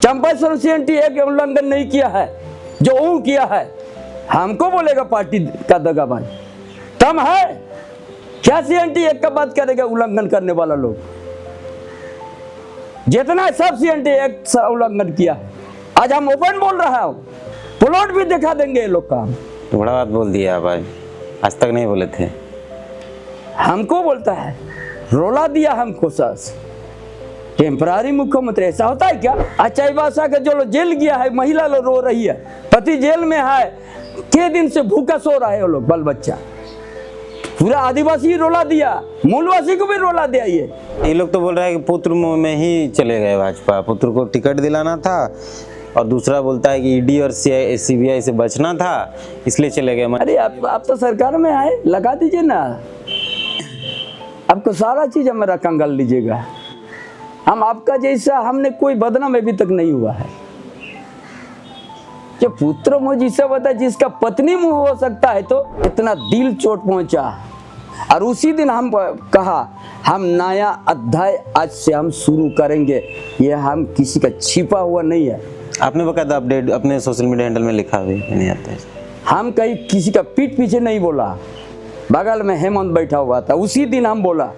Compulsory CNT एक उल्लंघन नहीं किया है, जो वो किया है, हमको बोलेगा पार्टी का दगाबाज। कम है क्या सीएनटी एक का बात करेगा उल्लंघन करने वाला लोग? जितना सब सीएनटी एक उल्लंघन किया है। आज हम ओपन बोल रहा हूं, प्लॉट भी दिखा देंगे ये लोग का। तो बड़ा बात बोल दिया भाई, आज तक नहीं बोले थे। हमको बोलता है, रोला दिया हमको सस। टेम्परारी मुख्यमंत्री ऐसा होता है क्या? अच्छा भाषा का जो लोग जेल गया है, महिला लोग रो रही है, पति जेल में है, के दिन से भूखा सो रहा है वो लोग, बाल बच्चा। पूरा आदिवासी रोला दिया, मूलवासी को भी रोला दिया। ये लोग तो बोल रहे हैं कि पुत्र में ही चले गए भाजपा, पुत्र को टिकट दिलाना था, और दूसरा बोलता है कि ईडी और सीबीआई से बचना था, इसलिए चले गए। अरे आप तो सरकार में आए, लगा दीजिए ना, आपको सारा चीज हमारा कंगाल लीजिएगा। हम आपका जैसा, हमने कोई बदनाम अभी तक नहीं हुआ है। जो पुत्र मुझ जिसे बता, जिसका पत्नी मुंह हो सकता है, तो इतना दिल चोट पहुंचा। और उसी दिन हम कहा हम नया अध्याय आज से हम शुरू करेंगे, ये हम किसी का छिपा हुआ नहीं है। आपने बकायदा अपडेट अपने सोशल मीडिया हैंडल में लिखा भी नहीं आता है। हम कहीं किसी का पीठ पीछे नहीं बोला। बगल में हेमंत बैठा हुआ था, उसी दिन हम बोला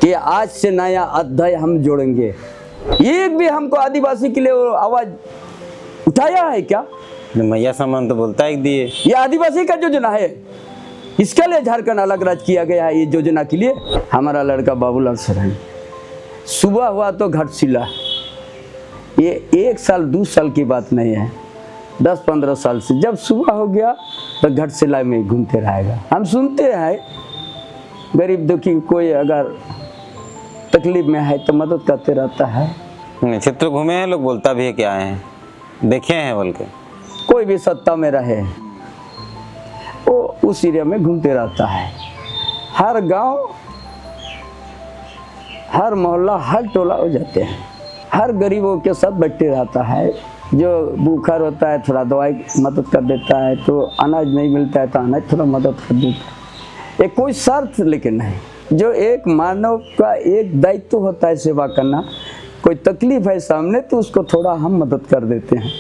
कि आज से नया अध्याय हम जोड़ेंगे। एक भी हमको आदिवासी के लिए आवाज उठाया है क्या? मैया सामान तो बोलता है दिए। ये आदिवासी का योजना है, इसके लिए झारखंड अलग राज्य किया गया है। ये योजना के लिए हमारा लड़का बाबूलाल सरन सुबह हुआ तो घाटशिला, ये 1 साल 2 साल की बात नहीं है, 10-15 साल से जब सुबह हो गया तो घाटशिला में घूमते रहेगा। हम सुनते हैं गरीब दुखी कोई अगर तकलीफ में है तो मदद करते रहता है। क्षेत्र घूमे हैं लोग, बोलता भी है क्या है, देखे हैं बोल के। कोई भी सत्ता में रहे वो उस एरिया में घूमते रहता है। हर गांव, हर मोहल्ला, हर टोला हो जाते हैं, हर गरीबों के साथ बैठते रहता है। जो बुखार होता है थोड़ा दवाई मदद कर देता है, तो अनाज नहीं मिलता है तो अनाज थोड़ा मदद कर देता है। एक कोई शर्त लेकिन नहीं। जो एक मानव का एक दायित्व होता है सेवा करना, कोई तकलीफ है सामने तो उसको थोड़ा हम मदद कर देते हैं,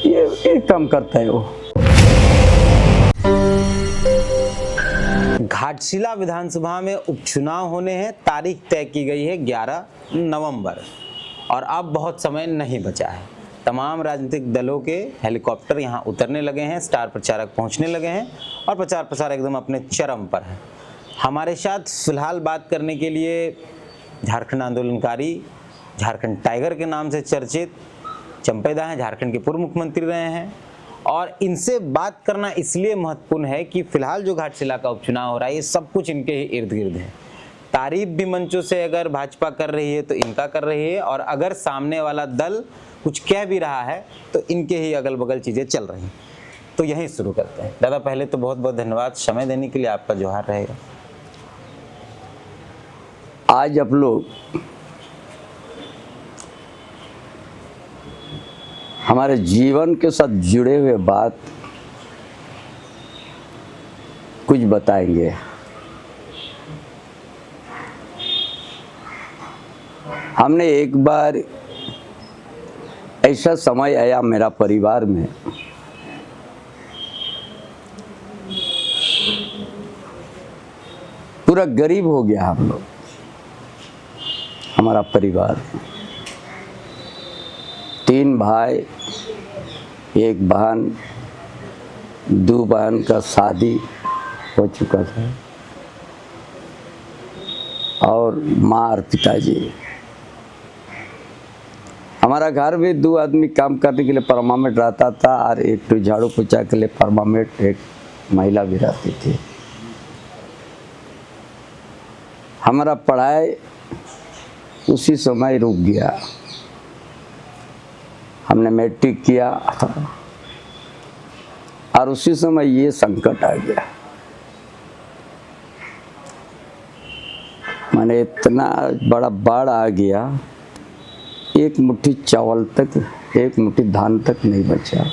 ये काम करता है वो। घाटशिला विधानसभा में उपचुनाव होने हैं, तारीख तय की गई है 11 नवंबर, और अब बहुत समय नहीं बचा है। तमाम राजनीतिक दलों के हेलीकॉप्टर यहां उतरने लगे हैं, स्टार प्रचारक पहुंचने लगे हैं, और प्रचार प्रसार एकदम अपने चरम पर है। हमारे साथ फिलहाल बात करने के लिए झारखंड आंदोलनकारी, झारखंड टाइगर के नाम से चर्चित चंपैदा हैं, झारखंड के पूर्व मुख्यमंत्री रहे हैं, और इनसे बात करना इसलिए महत्वपूर्ण है कि फिलहाल जो घाटशिला का उपचुनाव हो रहा है ये सब कुछ इनके ही इर्द गिर्द है। तारीफ भी मंचों से अगर भाजपा कर रही है तो इनका कर रही है, और अगर सामने वाला दल कुछ कह भी रहा है तो इनके ही अगल बगल चीज़ें चल रही हैं। तो यहीं शुरू करते हैं। दादा पहले तो बहुत बहुत धन्यवाद समय देने के लिए, आपका जोहार रहेगा। आज आप लोग हमारे जीवन के साथ जुड़े हुए बात कुछ बताएंगे। हमने एक बार ऐसा समय आया मेरा परिवार में, पूरा गरीब हो गया हम लोग, हमारा परिवार। 3 भाई, 1 बहन, 2 बहन का शादी हो चुका था, और माँ और पिताजी। हमारा घर भी 2 आदमी काम करने के लिए परमानेंट रहता था, और एक तो झाड़ू पोछा के लिए परमानेंट एक महिला भी रहती थी। हमारा पढ़ाई उसी समय रुक गया। हमने मैट्रिक किया और उसी समय ये संकट आ गया। माने इतना बड़ा बाढ़ आ गया, एक मुट्ठी चावल तक, एक मुट्ठी धान तक नहीं बचा।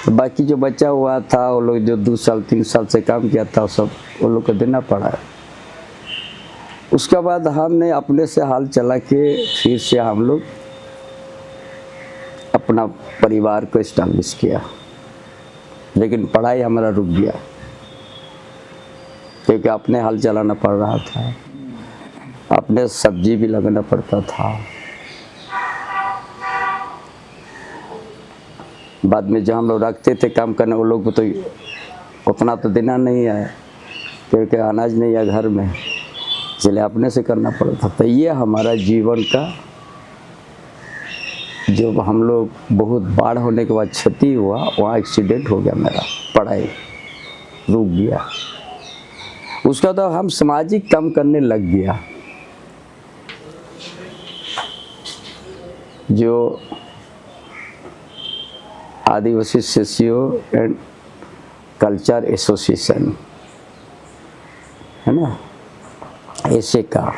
तो बाकी जो बचा हुआ था, वो लोग जो 2 साल 3 साल से काम किया था, सब वो लोग को देना पड़ा। उसके बाद हमने अपने से हाल चला के फिर से हम लोग अपना परिवार को इस्टेब्लिश किया, लेकिन पढ़ाई हमारा रुक गया क्योंकि अपने हाल चलाना पड़ रहा था, अपने सब्जी भी लगाना पड़ता था। बाद में जो हम लोग रखते थे काम करने, वो लोग को तो उतना तो देना नहीं है क्योंकि अनाज नहीं है घर में, इसलिए अपने से करना पड़ता था। ये हमारा जीवन का, जब हम लोग बहुत बाढ़ होने के बाद क्षति हुआ, वहाँ एक्सीडेंट हो गया, मेरा पढ़ाई रुक गया। उसका तो हम सामाजिक काम करने लग गया। जो आदिवासी सोशियो एंड कल्चर एसोसिएशन है ना, ऐसे का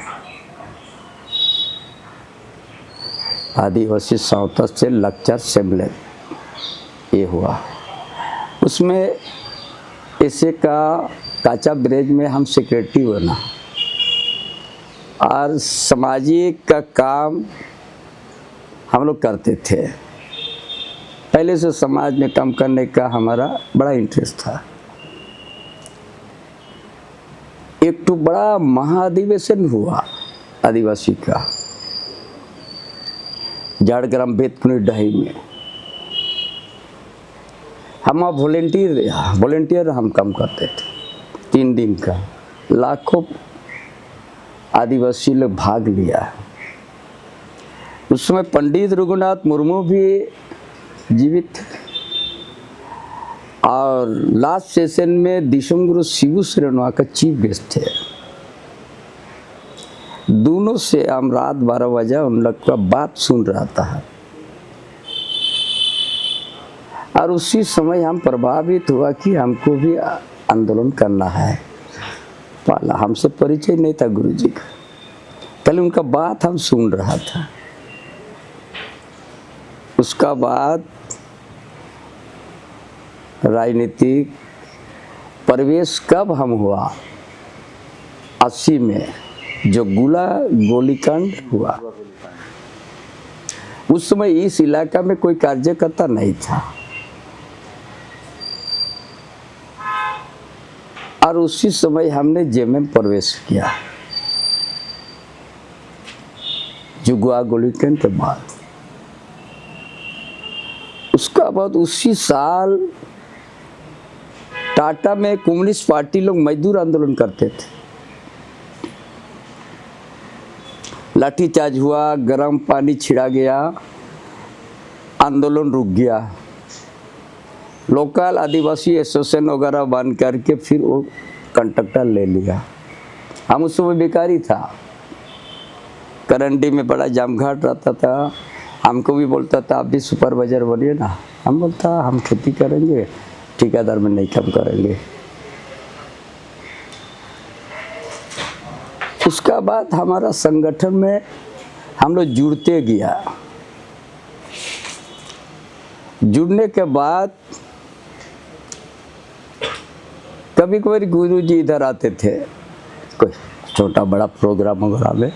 आदिवासी सावता से लेक्चर सम्मेलन ये हुआ। उसमें ऐसे का काचा ब्रिज में हम सेक्रेटरी बना और सामाजिक का काम हम लोग करते थे। पहले से समाज में काम करने का हमारा बड़ा इंटरेस्ट था। एक तो बड़ा महाधिवेशन हुआ आदिवासी का झाड़ग्राम बेतकुनी डही में। हम वॉलेंटियर हम काम करते थे 3 दिन का। लाखों आदिवासी लोग भाग लिया। उस समय पंडित रघुनाथ मुर्मू भी जीवित थे और लास्ट सेशन में दिशम गुरु शिबू सोरेन वहाँ का चीफ गेस्ट थे। दोनों से हम रात 12 बजे उन लोग का बात सुन रहा था और उसी समय हम प्रभावित हुआ कि हमको भी आंदोलन करना है। पहला हमसे परिचय नहीं था गुरु जी का, कल उनका बात हम सुन रहा था। उसका बाद राजनीतिक प्रवेश कब हम हुआ 80 में, जो गोलीकांड हुआ। उस समय इस इलाका में कोई कार्यकर्ता नहीं था और उसी समय हमने जेएमएम प्रवेश किया जुगुआ गोलीकांड के बाद। उसका बाद उसी साल टाटा में कम्युनिस्ट पार्टी लोग मजदूर आंदोलन करते थे। लाठीचार्ज हुआ, गर्म पानी छिड़ा गया, आंदोलन रुक गया। लोकल आदिवासी एसोसिएशन वगैरह बन करके फिर वो कंडक्टर ले लिया। हम उस समय बेकारी था, करंडी में बड़ा जामघाट रहता था। हमको भी बोलता था आप भी सुपरवाइजर बनिए ना। हम बोलता हम खेती करेंगे, ठेकेदार में नहीं काम करेंगे। उसका बाद हमारा संगठन में हम लोग जुड़ते गया। जुड़ने के बाद कभी कभी गुरु जी इधर आते थे, कोई छोटा बड़ा प्रोग्राम वगैरह में,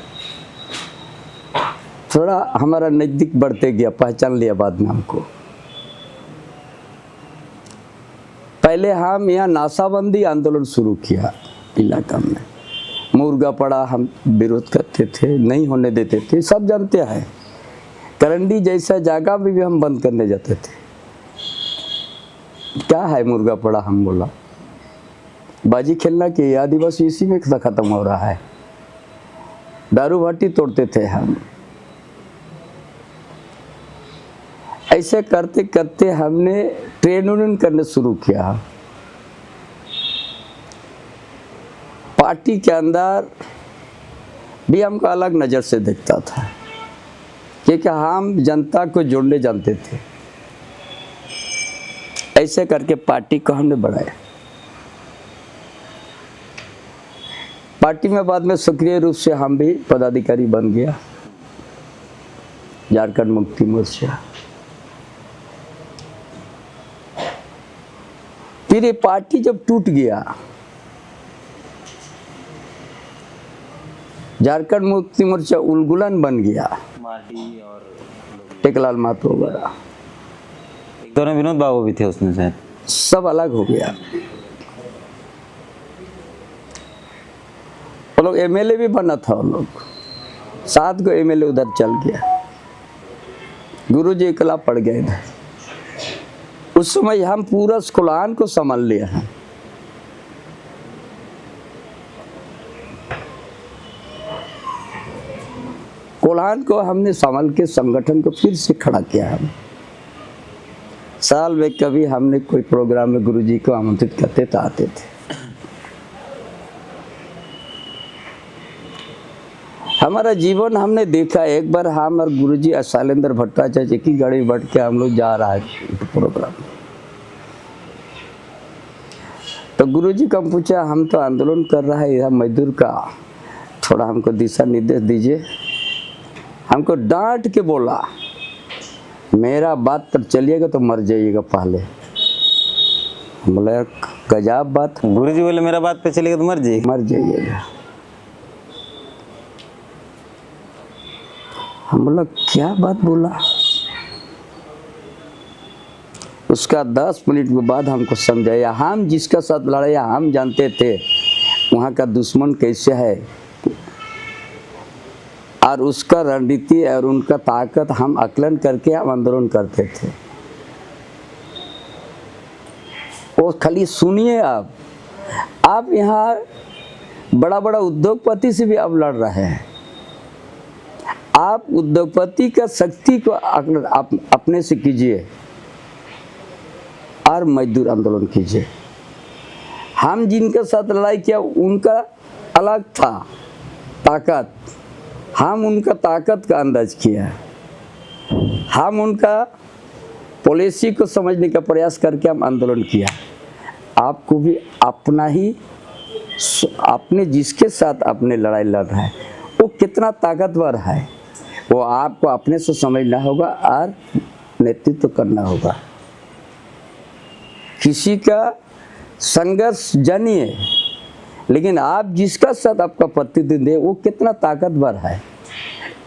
थोड़ा हमारा नज़दीक बढ़ते गया, पहचान लिया बाद में हमको। पहले हम यहाँ नाशाबंदी आंदोलन शुरू किया इलाका में। मुर्गा पड़ा हम विरोध करते थे, नहीं होने देते थे, सब जानते हैं। करंडी जैसा जगह भी हम बंद करने जाते थे। क्या है मुर्गा पड़ा, हम बोला बाजी खेलना कि आदिवासी इसी में खत्म हो रहा है। दारू भाटी तोड़ते थे हम। ऐसे करते करते हमने ट्रेड यूनियन करने शुरू किया। पार्टी के अंदर भी हमको अलग नज़र से देखता था क्योंकि हम जनता को जोड़ने जानते थे। ऐसे करके पार्टी को हमने बढ़ाया। पार्टी में बाद में सक्रिय रूप से हम भी पदाधिकारी बन गया, झारखंड मुक्ति मोर्चा। फिर ये पार्टी जब टूट गया झारखंड मुक्ति मोर्चा उलगुलन बन गया, मार्डी और टेकलाल महतो वगैरह, एक दौर में विनोद बाबू भी थे उसमें शायद। सब अलग हो गया। वो लोग एमएलए भी बना था, वो लोग 7 को एमएलए उधर चल गया, गुरुजी अकेला पड़ गए इधर। उस समय हम पूरा कोल्हान को संभाल लिया है। कोल्हान को हमने संभाल के संगठन को फिर से खड़ा किया। हम साल में कभी हमने कोई प्रोग्राम में गुरुजी को आमंत्रित करते तो आते थे। हमारा जीवन हमने देखा, एक बार हम और गुरुजी शैलेंद्र भट्टाचार्य जी की गाड़ी में बैठ के हम लोग जा रहा है प्रोग्राम, तो गुरुजी को हम पूछा, हम तो आंदोलन कर रहा है यह मजदूर का, थोड़ा हमको दिशा निर्देश दीजिए। हमको डांट के बोला, मेरा बात पर चलिएगा तो मर जाइएगा पहले। हम बोले गजब बात। गुरुजी बोले मेरा बात पे चलेगा तो मर जाइएगा। हम बोला क्या बात बोला। उसका 10 मिनट के बाद हमको समझाया, हम जिसका साथ लड़ाया हम जानते थे वहाँ का दुश्मन कैसे है और उसका रणनीति और उनका ताकत हम आकलन करके हम आंदोलन करते थे। वो खाली सुनिए, आप यहाँ बड़ा बड़ा उद्योगपति से भी अब लड़ रहे हैं। आप उद्योगपति का शक्ति को आप अपने से कीजिए और मजदूर आंदोलन कीजिए। हम जिनके साथ लड़ाई किया उनका अलग था ताकत, हम उनका ताकत का अंदाज किया, हम उनका पॉलिसी को समझने का प्रयास करके हम आंदोलन किया। आपको भी अपना ही, अपने जिसके साथ अपने लड़ाई लड़ रहा है वो कितना ताकतवर है वो आपको अपने से समझना होगा और नेतृत्व करना होगा। किसी का संघर्ष जानिए, लेकिन आप जिसका साथ आपका प्रतिनिधि दे वो कितना ताकतवर है,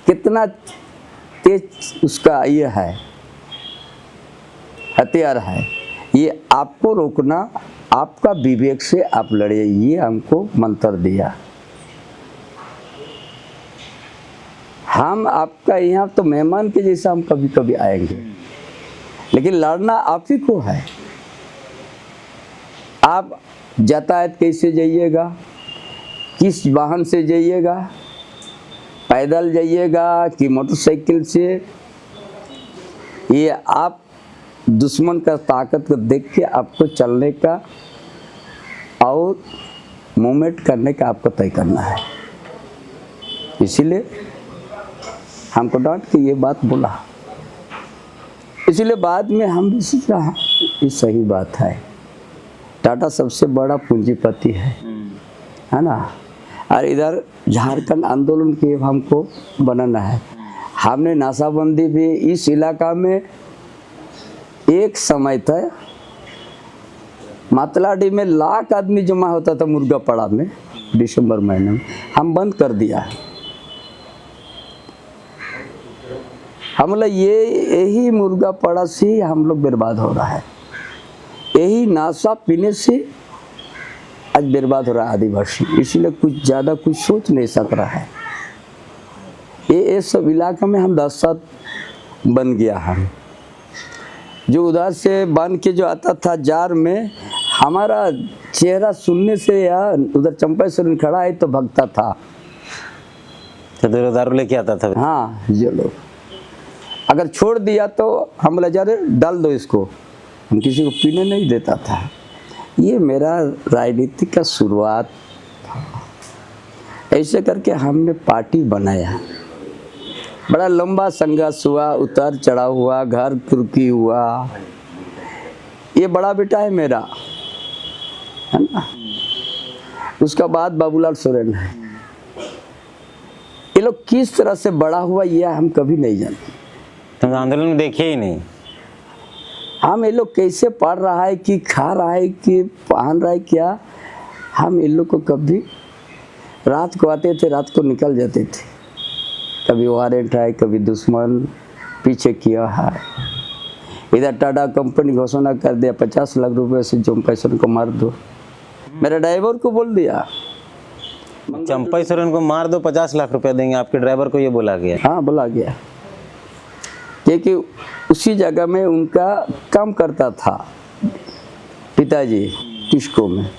कितना तेज उसका ये है हथियार है, ये आपको रोकना, आपका विवेक से आप लड़िए, ये हमको मंत्र दिया। हम आपका यहाँ तो मेहमान के जैसा हम कभी कभी आएंगे, लेकिन लड़ना आप ही को है। आप यातायात कैसे जाइएगा, किस वाहन से जाइएगा, पैदल जाइएगा कि मोटरसाइकिल से, ये आप दुश्मन का ताकत को देख के आपको चलने का और मूवमेंट करने का आपको तय करना है। इसीलिए हमको डांट के ये बात बोला, इसीलिए बाद में हम भी सोच रहा ये सही बात है। टाटा सबसे बड़ा पूंजीपति है ना, और इधर झारखंड आंदोलन के हमको बनाना है। हमने नाशाबंदी भी इस इलाका में, एक समय था मातलाडी में लाख आदमी जमा होता था मुर्गापाड़ा में, दिसंबर महीने में हम बंद कर दिया। हम लोग यही मुर्गापाड़ा से हम लोग बर्बाद हो रहा है, यही नाशा पीने से आज बर्बाद हो रहा है आदिवासी। इसीलिए कुछ ज़्यादा कुछ सोच नहीं सक रहा है। ये सब इलाका में हम 10 साल बन गया। हम जो उधर से बन के जो आता था जार में, हमारा चेहरा सुनने से या उधर चंपेश्वर खड़ा है तो भगता था, तो दारू लेके आता था। हाँ, जो लोग अगर छोड़ दिया तो हम बोला जा रहे डाल दो इसको, हम किसी को पीने नहीं देता था। ये मेरा राजनीति का शुरुआत था। ऐसे करके हमने पार्टी बनाया, बड़ा लंबा संघर्ष हुआ, उतार चढ़ाव हुआ, घर कुर्की हुआ। ये बड़ा बेटा है मेरा, है ना, उसका बाद बाबूलाल सोरेन है। ये लोग किस तरह से बड़ा हुआ ये हम कभी नहीं जानते। तो आंदोलन में देखे ही नहीं हम ये लोग कैसे पढ़ रहा है कि खा रहा है कि पहन रहा है क्या, हम इन लोग को कभी रात को आते थे, रात को निकल जाते थे। कभी वारंट है, कभी दुश्मन पीछे किया है। इधर टाटा कंपनी घोषणा कर दिया 50 लाख रुपए से चंपा सोरेन को मार दो। मेरे ड्राइवर को बोल दिया, चंपा सोरेन को मार दो, 50 लाख रुपया देंगे। आपके ड्राइवर को ये बोला गया? हाँ, बोला गया, क्योंकि उसी जगह में उनका काम करता था पिताजी टिस्को में।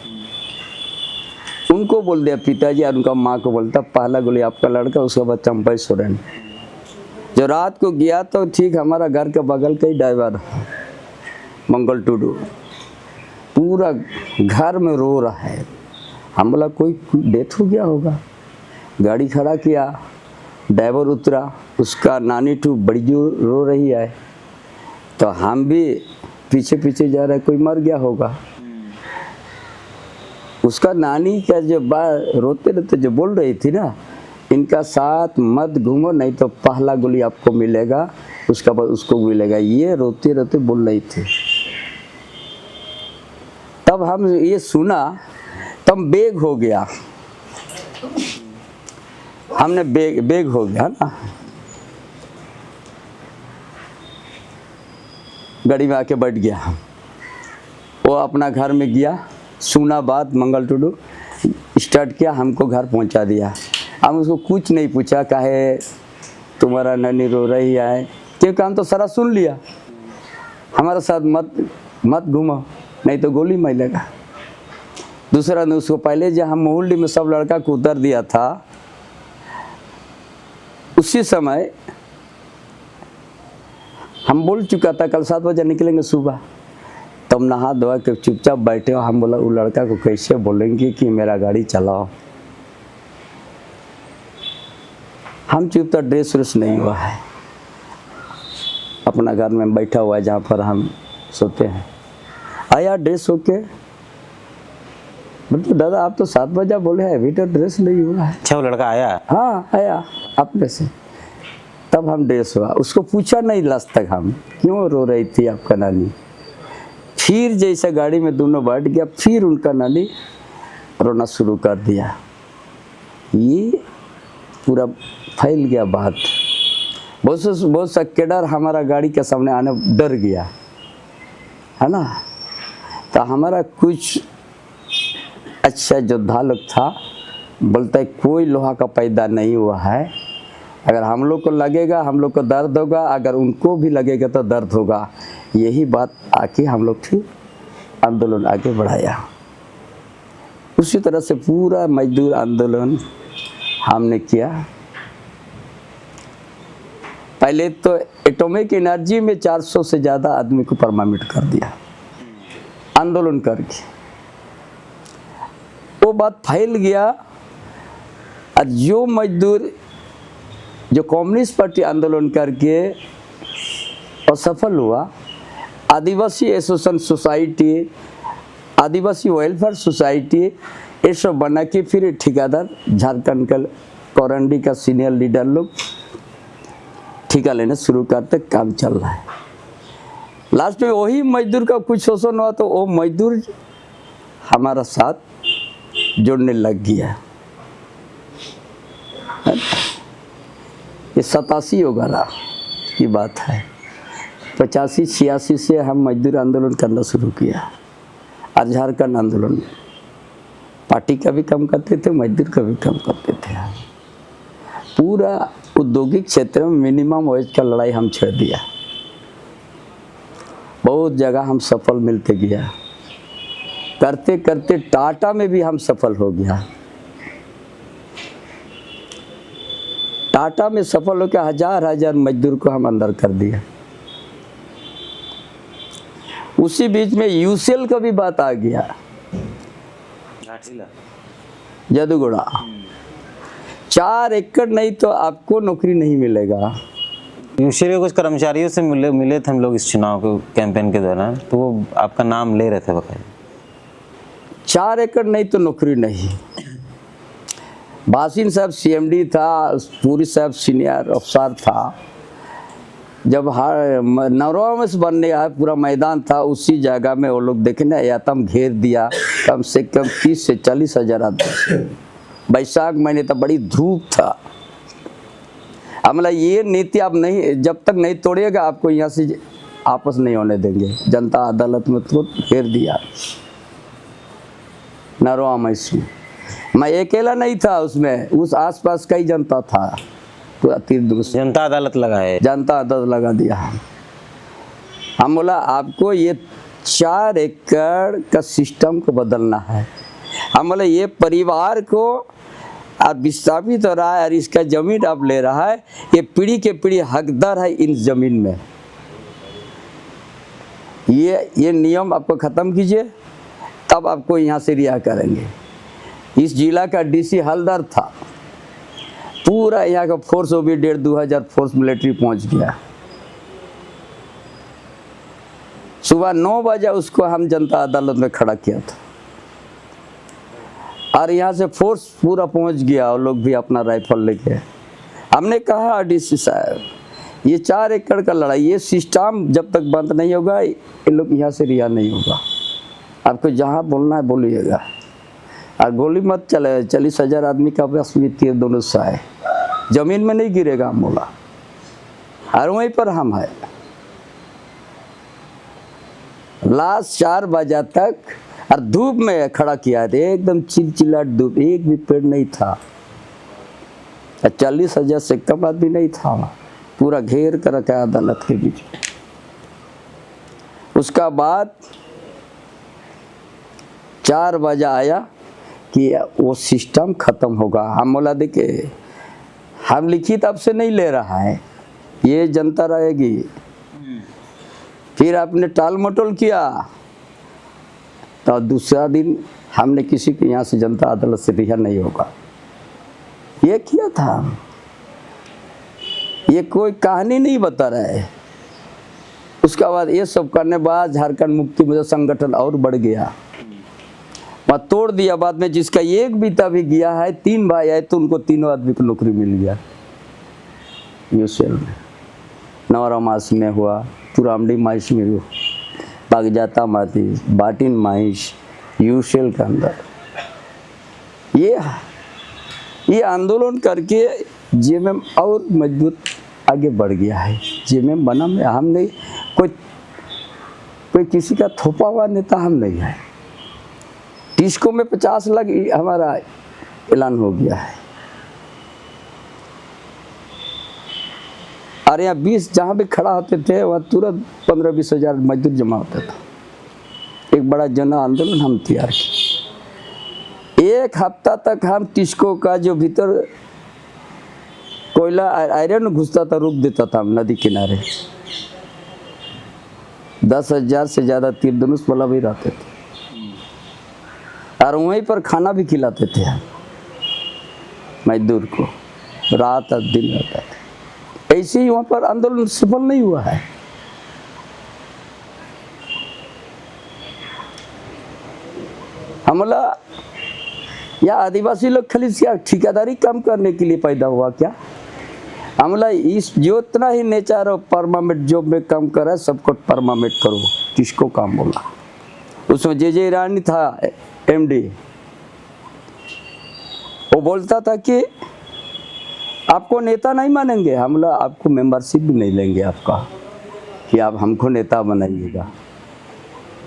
उनको बोल दिया पिताजी, और उनका माँ को बोलता पहला गोली आपका लड़का, उसके बाद चंपा सोरेन। जो रात को गया तो ठीक हमारा घर के बगल का ही ड्राइवर मंगल टुडू पूरा घर में रो रहा है। हम बोला कोई डेथ हो गया होगा। गाड़ी खड़ा किया, ड्राइवर उतरा, उसका नानी टू बड़ी जोर रो रही है, तो हम भी पीछे पीछे जा रहे, कोई मर गया होगा। उसका नानी का जो रोते रोते जो बोल रही थी ना, इनका साथ मत घूमो नहीं तो पहला गोली आपको मिलेगा, उसका बाद उसको मिलेगा, ये रोते रोते बोल रही थी। तब हम ये सुना, तब बेग हो गया, हमने बेग हो गया ना, गाड़ी में आके बैठ गया। वो अपना घर में गया, सुना बात, मंगल टुडू स्टार्ट किया, हमको घर पहुंचा दिया। हम उसको कुछ नहीं पूछा, काहे तुम्हारा ननी रो रही है, क्योंकि हम तो सारा सुन लिया। हमारे साथ मत घूमो नहीं तो गोली मिलेगा। दूसरा ने उसको पहले जब हम मोहल्ली में सब लड़का को उतर दिया था, उसी समय हम बोल चुका था कल 7 बजे निकलेंगे सुबह। तब नहा धोआ के चुपचाप बैठे हो। हम बोला वो लड़का को कैसे बोलेंगे कि मेरा गाड़ी चलाओ। हम चुपचाप, ड्रेस व्रेस नहीं हुआ है, अपना घर में बैठा हुआ है जहाँ पर हम सोते हैं। आया ड्रेस होके, मतलब दादा आप तो 7 बजे बोले हैं, अभी तो ड्रेस नहीं हुआ है। अच्छा, वो लड़का आया? हाँ आया अपने से। तब हम ड्रेस हुआ, उसको पूछा नहीं लास्ट तक हम क्यों रो रही थी आपका नानी। फिर जैसे गाड़ी में दोनों बैठ गया, फिर उनका नानी रोना शुरू कर दिया। ये पूरा फैल गया बात। बहुत सा केडर हमारा गाड़ी के सामने आने डर गया है ना। तो हमारा कुछ अच्छा योद्धा लोग था, बोलता है कोई लोहा का पैदा नहीं हुआ है, अगर हम लोग को लगेगा हम लोग को दर्द होगा, अगर उनको भी लगेगा तो दर्द होगा। यही बात आके हम लोग फिर आंदोलन आगे बढ़ाया। उसी तरह से पूरा मजदूर आंदोलन हमने किया। पहले तो एटॉमिक एनर्जी में 400 से ज़्यादा आदमी को परमानेंट कर दिया आंदोलन करके। वो बात फैल गया। और जो मजदूर जो कम्युनिस्ट पार्टी आंदोलन करके असफल हुआ, आदिवासी एसोसिएशन सोसाइटी, आदिवासी वेलफेयर सोसाइटी, ये सब बना के फिर ठेकेदार झारखंड का कोरंडी का सीनियर लीडर लोग ठेका लेना शुरू करते, काम चल रहा है। लास्ट में वही मजदूर का कुछ शोषण हुआ तो वो मजदूर हमारा साथ जुड़ने लग गया। ये 87 वगैरह की बात है। 85-86 से हम मजदूर आंदोलन करना शुरू किया। और झारखंड आंदोलन पार्टी का भी काम करते थे, मजदूर का भी काम करते थे। पूरा औद्योगिक क्षेत्र में मिनिमम वेज का लड़ाई हम छेड़ दिया। बहुत जगह हम सफल मिलते गया। करते करते टाटा में भी हम सफल हो गया। टाटा में सफल होकर हजार मजदूर को हम अंदर कर दिया। उसी बीच में यूसेल का भी बात आ गया। जादूगोड़ा 4 एकड़ नहीं तो आपको नौकरी नहीं मिलेगा। यूसेल के कुछ कर्मचारियों से मिले थे हम लोग इस चुनाव के कैंपेन के दौरान, तो वो आपका नाम ले रहे थे बकाया। 4 एकड़ नहीं तो नौकरी नहीं। बासिन साहब CMD था, पूरी साहब सीनियर अफसर था। जब नौरवा में से बनने का पूरा मैदान था, उसी जगह में वो लोग देखने आतम घेर दिया। कम से कम 30 से 40 हज़ार आदमी बैसाख महीने तो बड़ी धूप था। हमला ये नीति आप नहीं, जब तक नहीं तोड़िएगा आपको यहाँ से आपस नहीं होने देंगे। जनता अदालत में तो घेर दिया नरवा इसमें। मैं अकेला नहीं था उसमें, उस आसपास का ही जनता था पूरा तीर दुरुस्त। जनता अदालत लगा है। जनता अदालत लगा दिया। हम बोला आपको ये 4 एकड़ का सिस्टम को बदलना है। हम बोले ये परिवार को आप विस्थापित हो रहा है और इसका जमीन आप ले रहा है, ये पीढ़ी के पीढ़ी हकदार है इन जमीन में। ये नियम आपको ख़त्म कीजिए, तब आपको यहाँ से रिहा करेंगे। इस जिला का डीसी हलदर था, पूरा यहाँ का फोर्स वो भी 1,500-2,000 फोर्स मिलिट्री पहुँच गया। सुबह 9 बजे उसको हम जनता अदालत में खड़ा किया था और यहाँ से फोर्स पूरा पहुँच गया और लोग भी अपना राइफल लेके। हमने कहा डीसी साहब ये 4 एकड़ का लड़ाई, ये सिस्टम जब तक बंद नहीं होगा ये लोग यहाँ से रिहा नहीं होगा। आपको जहाँ बोलना है बोलिएगा और गोली मत चले। 40,000 आदमी का बस भी तीर दोनों साए जमीन में नहीं गिरेगा। हम बोला और वहीं पर हम है। लास्ट 4 बजे तक और धूप में खड़ा किया था, एकदम चिलचिलाट धूप, एक भी पेड़ नहीं था। 40,000 से कम आदमी नहीं था, पूरा घेर कर रखा अदालत के बीच। उसका बाद 4 बजे आया कि वो सिस्टम खत्म होगा। हम बोला देखिए हम लिखित आपसे नहीं ले रहा है, ये जनता रहेगी। फिर आपने टाल मटोल किया तो दूसरा दिन हमने किसी के यहाँ से जनता अदालत से रिहा नहीं होगा ये किया था। ये कोई कहानी नहीं बता रहा है। उसके बाद ये सब करने बाद झारखंड मुक्ति मोर्चा संगठन और बढ़ गया, वह तोड़ दिया। बाद में जिसका एक बीता भी गया है, 3 भाई आए तो उनको तीनों आदमी को नौकरी मिल गया। यूसेल में, नवरामास में हुआ, तुरामडी माइस में हुआ, बागजाता माती, बाटिन माइस, यूसेल के अंदर ये आंदोलन करके जेएमएम और मजबूत आगे बढ़ गया है। जेएमएम बना में हम नहीं, कोई किसी का थोपा हुआ नेता हम नहीं है। टिस्को में 50 लाख हमारा ऐलान हो गया है और यहाँ 20 जहाँ भी खड़ा होते थे वहाँ तुरंत 15-20 हज़ार मजदूर जमा होता था। एक बड़ा जन आंदोलन हम तैयार किए। 1 हफ्ता तक हम टिस्को का जो भीतर कोयला आयरन घुसता था रोक देता था हम नदी किनारे। 10,000 से ज़्यादा तीर धनुष वाला भी रहते थे और वहीं पर खाना भी खिलाते थे हम मजदूर को, रात और दिन रहता था। ऐसे ही वहाँ पर आंदोलन सफल नहीं हुआ है। हमला या आदिवासी लोग खाली क्या ठेकेदारी काम करने के लिए पैदा हुआ क्या? हमला इस जो इतना ही नेचर और परमानेंट जॉब में काम कर रहा है सबको परमानेंट करो, किसको काम बोला। उसमें जे ईरानी था एमडी, वो बोलता था कि आपको नेता नहीं मानेंगे, हमला आपको मेंबरशिप भी नहीं लेंगे आपका कि आप हमको नेता बनाइएगा।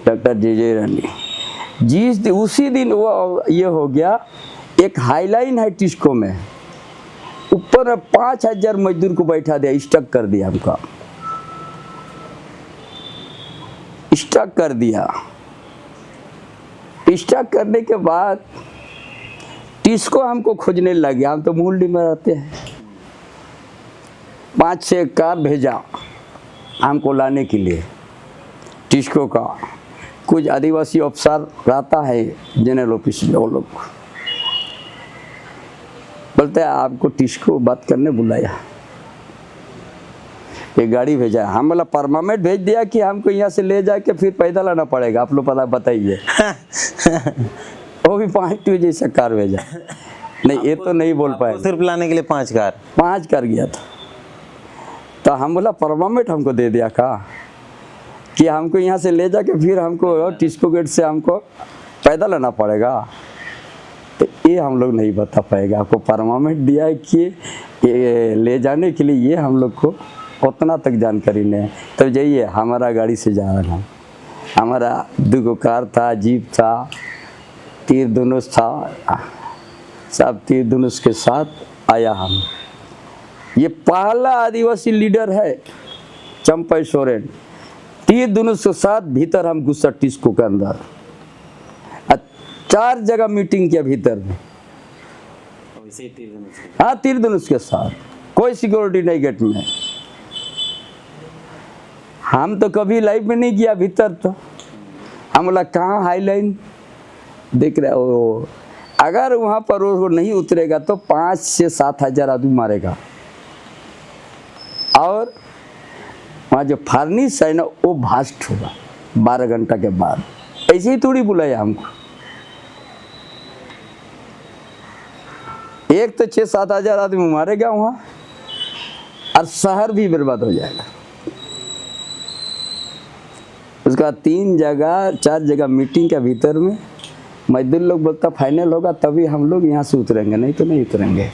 डॉक्टर जे ईरानी जिस उसी दिन वो ये हो गया। एक हाईलाइन है टिस्को में, ऊपर 5,000 मजदूर को बैठा दिया, स्टक कर दिया, हमका स्टक कर दिया। स्टक करने के बाद टिस्को हमको खोजने लगे। हम तो मूलडी में रहते हैं। 5-6 कार भेजा हमको लाने के लिए टिस्को का। कुछ आदिवासी अफसर रहता है जनरल ऑफिस में, वो लोग बोलते हैं आपको टिस्को बात करने बुलाया, एक गाड़ी भेजा। हम बोला परमानेंट भेज दिया कि हमको यहाँ से ले जाके फिर पैदल आना पड़ेगा, आप लोग पता बताइए। वो भी 5 जैसा कार भेजा। नहीं ये तो नहीं बोल पाए, सिर्फ लाने के लिए 5 कार गया था। तो हम बोला परमानेंट हमको दे दिया का कि हमको यहाँ से ले जाके फिर हमको टिस्को गेट से हमको पैदल आना पड़ेगा। तो ये हम लोग नहीं बता पाएगा। आपको परमानेंट दिया है कि ये ले जाने के लिए, ये हम लोग को उतना तक जानकारी नहीं है। तो जाइए, हमारा गाड़ी से जा रहा है, हमारा 2 कार था, जीप था, तीर धनुष था, सब तीर धनुष के साथ आया हम। ये पहला आदिवासी लीडर है चंपई सोरेन। तीर धनुष के साथ भीतर हम घुसा टिस्को के अंदर, 4 जगह मीटिंग किया भीतर में। हाँ, तीर धनुष के साथ, कोई सिक्योरिटी नहीं गेट में। हम तो कभी लाइफ में नहीं किया भीतर, तो हम बोला कहाँ हाई लाइन देख रहे हो। अगर वहाँ पर वो नहीं उतरेगा तो 5 से 7 हजार आदमी मारेगा। और वहाँ जो फार्निश है ना, वो भास्ट होगा 12 घंटा के बाद। ऐसे ही थोड़ी बुलाया हमको। एक तो 6-7 हजार आदमी मारेगा वहाँ, और शहर भी बर्बाद हो जाएगा। उसका 3 जगह 4 जगह मीटिंग के भीतर में मजदूर लोग बोलता फाइनल होगा तभी हम लोग यहाँ से उतरेंगे, नहीं तो नहीं उतरेंगे।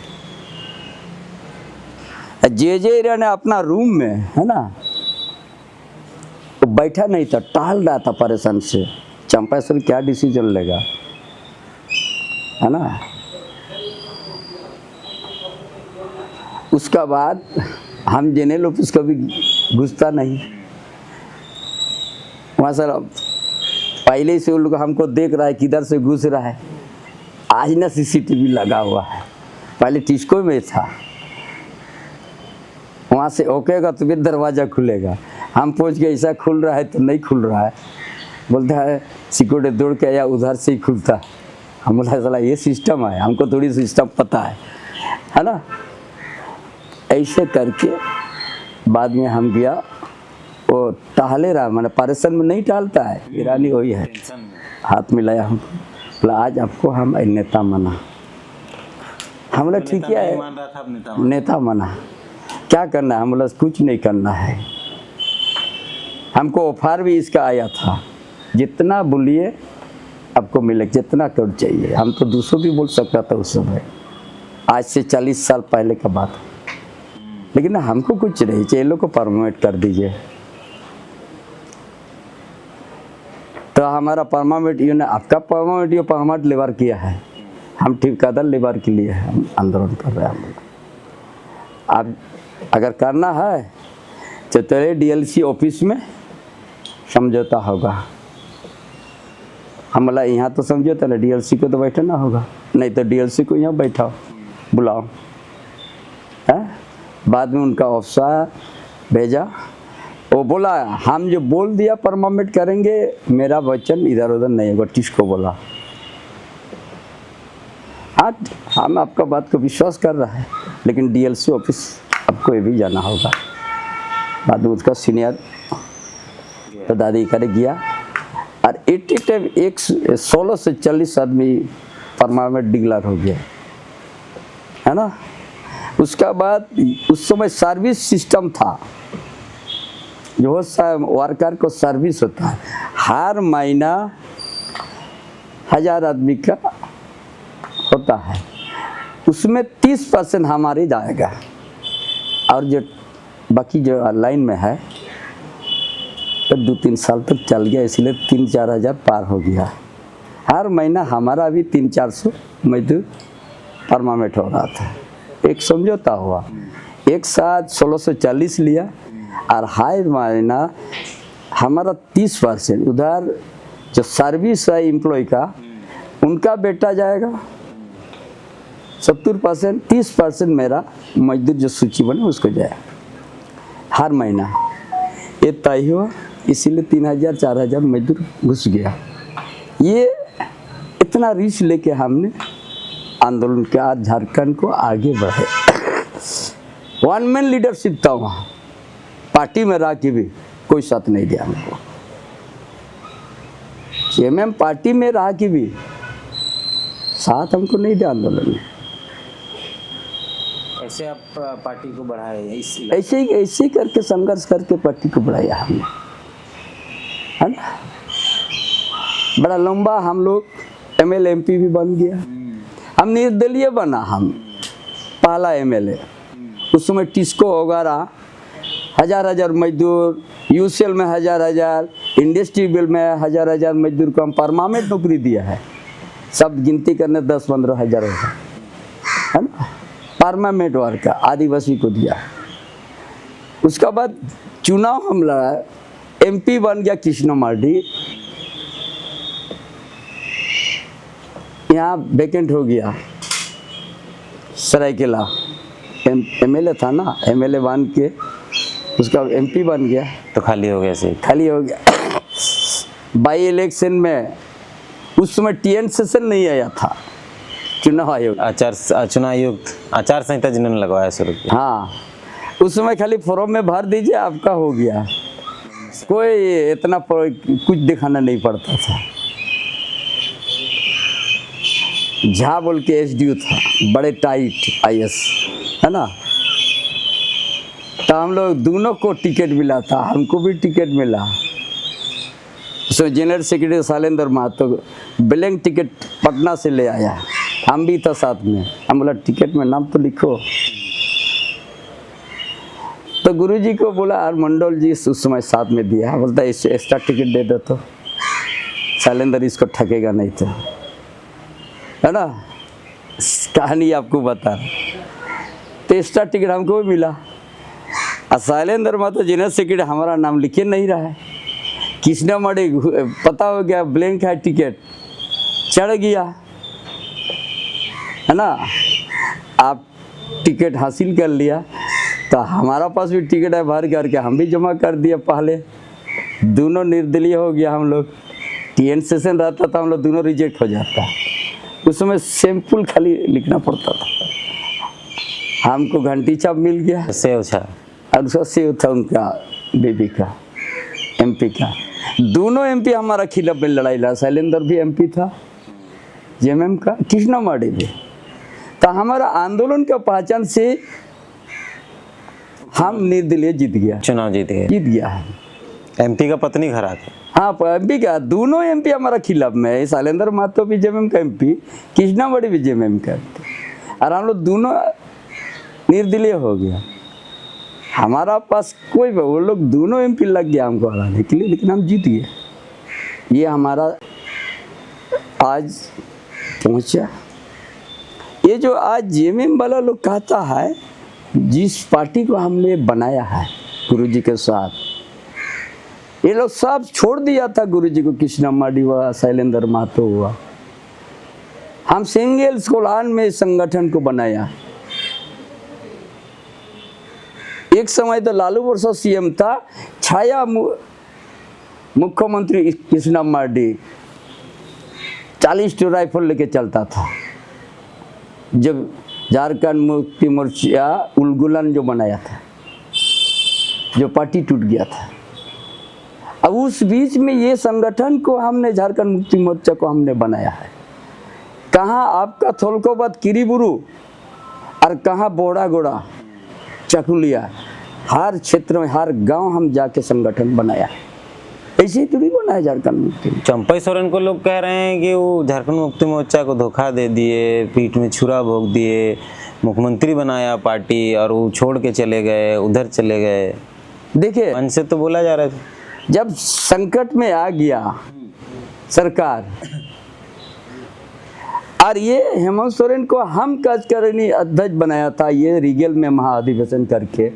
जे ने अपना रूम में है ना, वो बैठा नहीं था, टहल रहा था परेशान से। चंपासर क्या डिसीजन लेगा, है ना। उसका बाद हम जेनरल ऑफिस कभी घुसता नहीं वहाँ। सर पहले से वो लोग हमको देख रहा है किधर से घुस रहा है। आज ना सीसीटीवी लगा हुआ है, पहले टिस्को में था। वहाँ से ओकेगा तो फिर दरवाज़ा खुलेगा। हम पहुँच गए, ऐसा खुल रहा है तो नहीं खुल रहा है। बोलता है सिक्योरिटी दौड़ के आया, उधर से ही खुलता है। हम बोला साला ये सिस्टम है, हमको थोड़ी सिस्टम पता है ना। ऐसे करके बाद में हम गया, वो टहले रहा, मैंने परेशान में नहीं टहलता है, ईरानी वही है। हाथ मिलाया हमको, बोला आज आपको हम नेता माना। हम बोला ठीक है, नेता माना, क्या करना है। हम बोला कुछ नहीं करना है। हमको ऑफर भी इसका आया था, जितना बोलिए आपको मिलेगा, जितना कर चाहिए। हम तो 200 भी बोल सकता था उस समय, आज से 40 साल पहले का बात। लेकिन हमको कुछ नहीं चाहिए, लोग को परमानेंट कर दीजिए। तो हमारा परमानेंट यूँ, आपका परमानेंट ये परमानेंट लेबर किया है, हम ठेकेदार लेबर के लिए हम आंदोलन कर रहे हैं। हम लोग आप अगर करना है तो तेरे डीएलसी ऑफिस में समझौता होगा। हम बोला यहाँ तो समझौता ना, डीएलसी को तो बैठना होगा, नहीं तो डीएलसी को यहाँ बैठाओ, बुलाओ। है बाद में उनका अफसर भेजा, वो बोला हम जो बोल दिया परमानेंट करेंगे, मेरा वचन इधर उधर नहीं होगा। टिस्को बोला हाँ हम आपका बात को विश्वास कर रहा है, लेकिन डीएलसी ऑफिस आपको ये भी जाना होगा। बाद में उसका सीनियर पदाधिकारी गया, और 16 से 40 आदमी परमानेंट डिक्लेयर हो गया, है ना। उसका बाद उस समय सर्विस सिस्टम था, जो वर्कर को सर्विस होता है, हर महीना 1000 आदमी का होता है, उसमें 30% हमारे जाएगा, और जो बाकी जो लाइन में है तो 2-3 साल तक चल गया, इसलिए 3-4 हज़ार पार हो गया। हर महीना हमारा भी 300-400 मजदूर परमानेंट हो रहा था। एक समझौता हुआ, एक साथ 1640 लिया, और हाई महीना हमारा 30%, उधर जो सर्विस है एम्प्लॉय का, उनका बेटा जाएगा 70%, 30% मेरा मजदूर जो सूची बने उसको जाए हर महीना। ये तय हुआ, इसीलिए 3000-4000 मजदूर घुस गया। ये इतना रिस्क लेके हमने आंदोलन के आज झारखंड को आगे बढ़े। 1 मैन लीडरशिप था वहाँ, पार्टी में रह के भी कोई साथ नहीं दिया हमको। जेएमएम पार्टी में रह के भी साथ हमको नहीं दिया आंदोलन में। ऐसे आप पार्टी को बढ़ाए, ऐसे ही करके संघर्ष करके पार्टी को बढ़ाया हमने, है ना। बड़ा लंबा हम लोग MLA MP भी बन गया, हम निर्दलीय बना, हम पहला एमएलए। उस समय टिस्को वगैरह हजार मजदूर, यूसीएल में हजार, इंडस्ट्रियल में हजार मजदूर को हम परमानेंट नौकरी दिया है। सब गिनती करने 10-15 हज़ार होगा, है ना, परमानेंट वर्क का आदिवासी को दिया। उसका बाद चुनाव हम लड़ा, एमपी बन गया कृष्ण मार्डी, यहाँ वैकेंट हो गया सरायकेला, एमएलए था ना, एमएलए बन के उसका एमपी बन गया, तो खाली हो गया सीट। खाली हो गया। बाई इलेक्शन में उस समय टीएन सेशन नहीं आया था, चुनाव आयोग, चुनाव आयोग आचार संहिता जिन्होंने लगवाया शुरू किया। हाँ, उस समय खाली फॉर्म में भर दीजिए आपका हो गया, कोई इतना कुछ दिखाना नहीं पड़ता था। झा बोल के एसडीओ था, बड़े टाइट आईएएस, है ना, तो हम लोग दोनों को टिकट मिला था, हमको भी टिकट मिला। उसमें general secretary Shailendra Mahto blank ticket Patna से ले आया, हम भी था साथ में। हम बोला टिकट में नाम तो लिखो, तो गुरुजी को बोला और मंडल जी उस समय साथ में दिया, बोलता इससे एक्स्ट्रा टिकट दे दो तो शैलेंद्र इसको ठगेगा नहीं, तो है ना, कहानी आपको बता। तो एक्स्ट्रा टिकट हमको भी मिला, और शैलेंद्र महतो जनरल सेक्रेटरी हमारा नाम लिखे नहीं रहा है, कृष्ण मार्डी पता हो गया ब्लैंक है टिकट, चढ़ गया, है ना, आप टिकट हासिल कर लिया, तो हमारा पास भी टिकट है, भर करके हम भी जमा कर दिया पहले, दोनों निर्दलीय हो गया हम लोग। टीएन सेशन रहता था, हम लोग दोनों रिजेक्ट हो जाता, उस समय सैंपल खाली लिखना पड़ता था। हमको घंटी छाप मिल गया, सेव था, और उसका सेव था उनका बेबी का, एमपी का। दोनों एमपी हमारा खिलाफ में लड़ाई लड़ा, शैलेंद्र भी एमपी था जेएमएम का, कृष्ण मार्डी भी। तो हमारा आंदोलन का पहचान से हम निर्दलीय जीत गया, चुनाव जीत गया है। एमपी का पत्नी खड़ा था, हाँ, एमपी का दोनों एमपी हमारा खिलाफ में है, शैलेंद्र महतो भी जेएमएम का एमपी, कृष्ण मार्डी भी जेएमएम का, और हम लोग दोनों निर्दलीय हो गया। हमारा पास कोई, वो लोग दोनों एमपी लग गया हमको हराने के लिए, लेकिन हम जीत गए। ये हमारा आज पहुंचा। ये जो आज जेएमएम वाला लोग कहता है, जिस पार्टी को हमने बनाया है गुरुजी के साथ, ये लोग सब छोड़ दिया था गुरुजी को, कृष्ण मार्डी हुआ, शैलेंद्र महतो हुआ। हम सिंगल कोल्हान में संगठन को बनाया। एक समय तो लालू प्रसाद सीएम था, छाया मुख्यमंत्री कृष्ण मार्डी 40 राइफल लेके चलता था। जब झारखंड मुक्ति मोर्चा उलगुलन जो बनाया था, जो पार्टी टूट गया था, अब उस बीच में ये संगठन को हमने, झारखंड मुक्ति मोर्चा को हमने बनाया है। कहाँ आपका थोलकोबाद किरीबुरु और कहाँ बोड़ा गोड़ा चकुलिया, हर क्षेत्र में, हर गांव हम जाके संगठन बनाया है। ऐसे ही थोड़ी बनाया झारखंड मुक्ति। चंपई सोरेन को लोग कह रहे हैं कि वो झारखंड मुक्ति मोर्चा को धोखा दे दिए, पीठ में छुरा भोग दिए, मुख्यमंत्री बनाया पार्टी और वो छोड़ के चले गए, उधर चले गए। देखिए, मन से तो बोला जा रहा था, जब संकट में आ गया सरकार, और ये हेमंत सोरेन को हम कार्यकारिणी अध्यक्ष बनाया था, ये रीगल में महाअधिवेशन करके,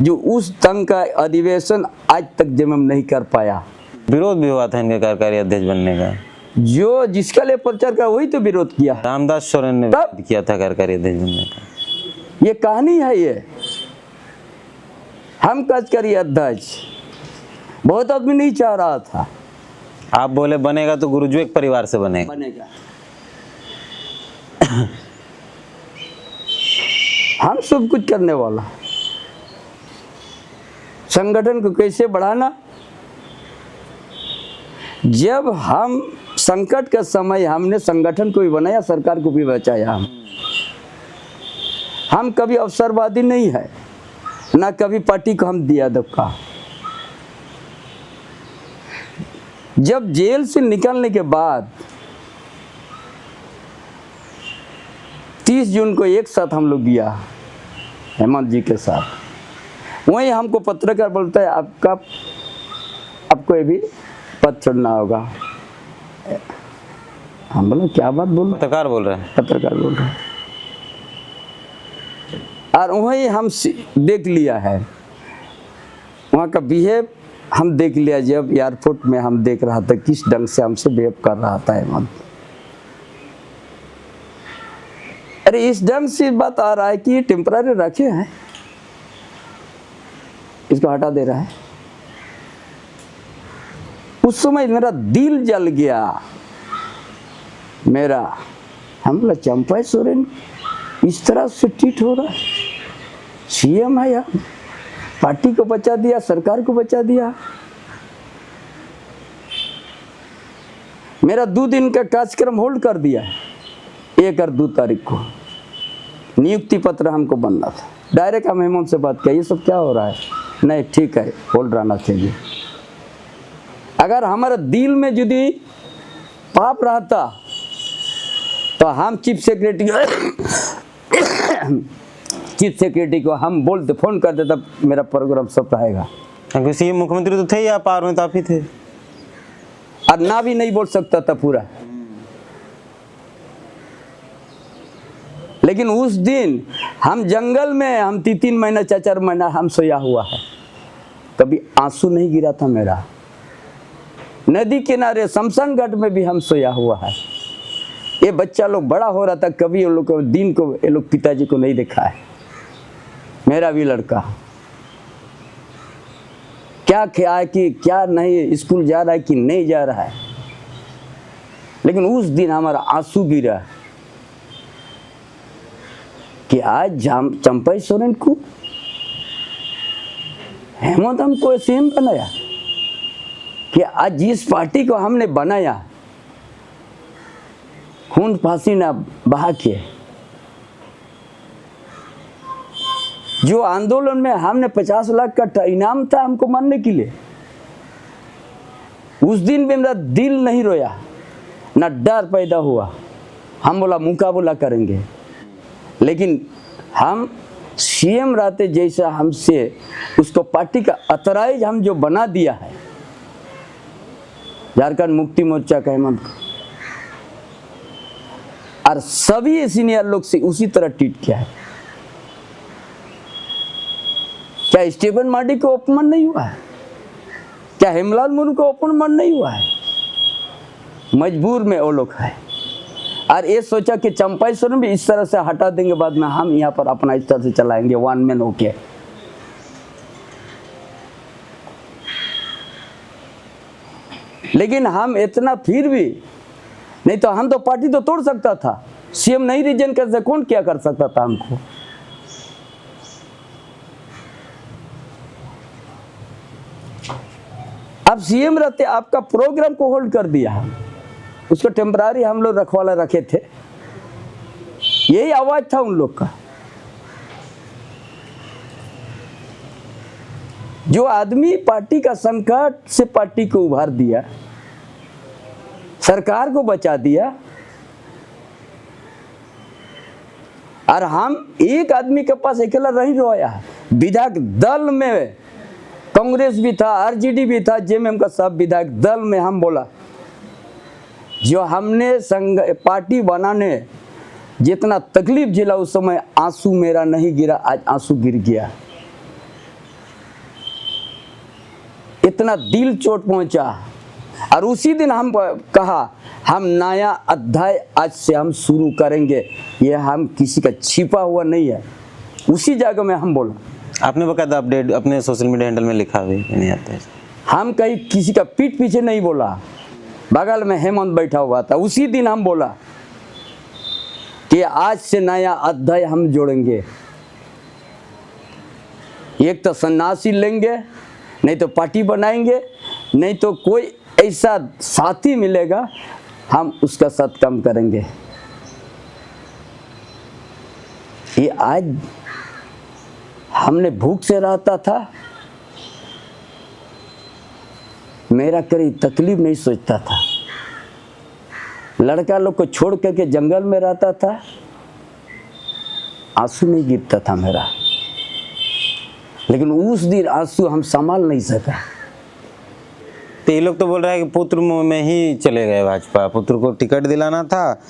जो उस तंग का अधिवेशन आज तक जेएमएम नहीं कर पाया। विरोध भी हुआ था इनके कार्यकारी अध्यक्ष बनने का, जो जिसका लिए प्रचार का वही तो विरोध किया। रामदास सोरेन ने किया था कार्यकारी अध्यक्ष बनने का। ये कहानी है, ये हम कार्यकारी अध्यक्ष, बहुत आदमी नहीं चाह रहा था। आप बोले बनेगा तो गुरुजी के परिवार से बनेगा। हम सब कुछ करने वाला, संगठन को कैसे बढ़ाना। जब हम संकट का समय, हमने संगठन को भी बनाया, सरकार को भी बचाया। हम कभी अवसरवादी नहीं है, ना कभी पार्टी को हम दिया धक्का। जब जेल से निकलने के बाद 30 जून को एक साथ हम लोग गया हेमंत जी के साथ। वहीं हमको पत्रकार बोलता है आपको ये भी पद छोड़ना होगा। हम बोले क्या बात बोल रहे? पत्रकार बोल रहे हैं। पत्रकार बोल रहे हैं। और वहीं हम देख लिया है वहाँ का बिहेव, हम देख लिया जब एयरपोर्ट में हम देख रहा था किस ढंग से हमसे बिहेव कर रहा था हेमंत। अरे इस ढंग से बात आ रहा है कि टेम्पररी रखे हैं, इसको हटा दे रहा है। उस समय मेरा दिल जल गया मेरा। हम बोला चंपा सोरेन इस तरह से ट्रीट हो रहा है, सीएम है यार, पार्टी को बचा दिया, सरकार को बचा दिया। मेरा 2 दिन का कार्यक्रम होल्ड कर दिया 1 और 2 तारीख को। नियुक्ति पत्र हमको बनना था। डायरेक्ट हम हेमंत से बात किया, ये सब क्या हो रहा है? नहीं ठीक है, होल्ड रहना चाहिए। अगर हमारे दिल में यदि पाप रहता तो हम चीफ सेक्रेटरी को हम बोलते, फोन कर देता मेरा प्रोग्राम सब रहेगा। क्योंकि सीएम मुख्यमंत्री तो थे ही, आप पावर में तो आप ही थे। और ना भी नहीं बोल सकता था पूरा। लेकिन उस दिन हम जंगल में हम 3 महीना 4 महीना हम सोया हुआ है, कभी आंसू नहीं गिरा था मेरा। नदी किनारे शमशान घाट में भी हम सोया हुआ है। ये बच्चा लोग बड़ा हो रहा था, कभी ये लोग को दिन को ये लोग पिताजी को नहीं देखा है। मेरा भी लड़का क्या ख्याल है कि क्या नहीं स्कूल जा रहा है कि नहीं जा रहा है। लेकिन उस दिन हमारा आंसू गिरा कि आज चंपा सोरेन को हेमंत हमको सीएम बनाया, कि आज जिस पार्टी को हमने बनाया खून पसीना बहा के, जो आंदोलन में हमने 50 लाख का इनाम था हमको मानने के लिए, उस दिन भी मेरा दिल नहीं रोया, ना डर पैदा हुआ। हम बोला मुकाबला करेंगे। लेकिन हम सीएम रहते जैसा हमसे उसको पार्टी का अतराइज हम जो बना दिया है झारखंड मुक्ति मोर्चा का हेमंत को, और सभी सीनियर लोग से उसी तरह ट्रीट किया है। क्या स्टीफन मार्डी को अपमान नहीं हुआ है? क्या हेमलाल मुर्मू को अपमान नहीं हुआ है? मजबूर में वो लोग है। और ये सोचा कि चंपा सोरेन भी इस तरह से हटा देंगे, बाद में हम यहाँ पर अपना इस तरह से चलाएंगे 1 मैन होके। लेकिन हम इतना फिर भी नहीं, तो हम तो पार्टी तो तोड़ सकता था। सीएम नहीं रिजन कर सकता, कौन क्या कर सकता था हमको? अब सीएम रहते आपका प्रोग्राम को होल्ड कर दिया, उसको टेम्पररी हम लोग रखवाला रखे थे। यही आवाज था उन लोग का। जो आदमी पार्टी का संकट से पार्टी को उभार दिया, सरकार को बचा दिया, और हम एक आदमी के पास अकेला नहीं रोया। विधायक दल में कांग्रेस भी था, आरजेडी भी था, जेएमएम का सब विधायक दल में हम बोला, जो हमने संघ पार्टी बनाने जितना तकलीफ झेला उस समय आंसू मेरा नहीं गिरा, आज आंसू गिर गया। इतना दिल चोट पहुंचा। और उसी दिन हम कहा हम नया अध्याय आज से हम शुरू करेंगे, ये हम किसी का छिपा हुआ नहीं है। उसी जगह में हम बोला। आपने बकायदा अपडेट अपने सोशल मीडिया हैंडल में लिखा भी नहीं आता है। हम कहीं किसी का पीठ पीछे नहीं बोला। बगल में हेमंत बैठा हुआ था, उसी दिन हम बोला कि आज से नया अध्याय हम जोड़ेंगे। एक तो सन्यासी लेंगे, नहीं तो पार्टी बनाएंगे, नहीं तो कोई ऐसा साथी मिलेगा, हम उसका साथ काम करेंगे। ये आज हमने भूख से रहता था, मेरा करीब तकलीफ नहीं सोचता था। लड़का लोग को छोड़ करके जंगल में रहता था, आंसू नहीं गिरता था मेरा, लेकिन उस दिन आंसू हम संभाल नहीं सका। तो ये लोग तो बोल रहा है कि पुत्र में ही चले गए भाजपा, पुत्र को टिकट दिलाना था,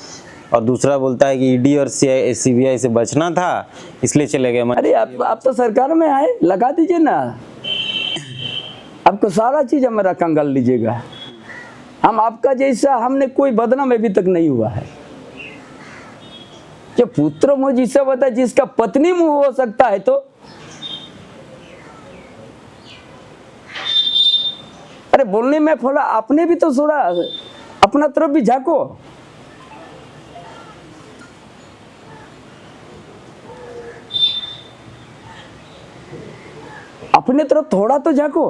और दूसरा बोलता है कि ईडी और सीबीआई से बचना था इसलिए चले गए। अरे आप तो सरकार में आए, लगा दीजिए ना, आपको सारा चीज हमारा कंगाल लीजिएगा। हम आपका जैसा, हमने कोई बदनाम अभी तक नहीं हुआ है। जो पुत्र मुझ जिसे बता, जिसका पत्नी मुंह हो सकता है, तो अरे बोलने में थोड़ा आपने भी तो थोड़ा अपना तरफ भी झांको। अपने तरफ थोड़ा तो झांको।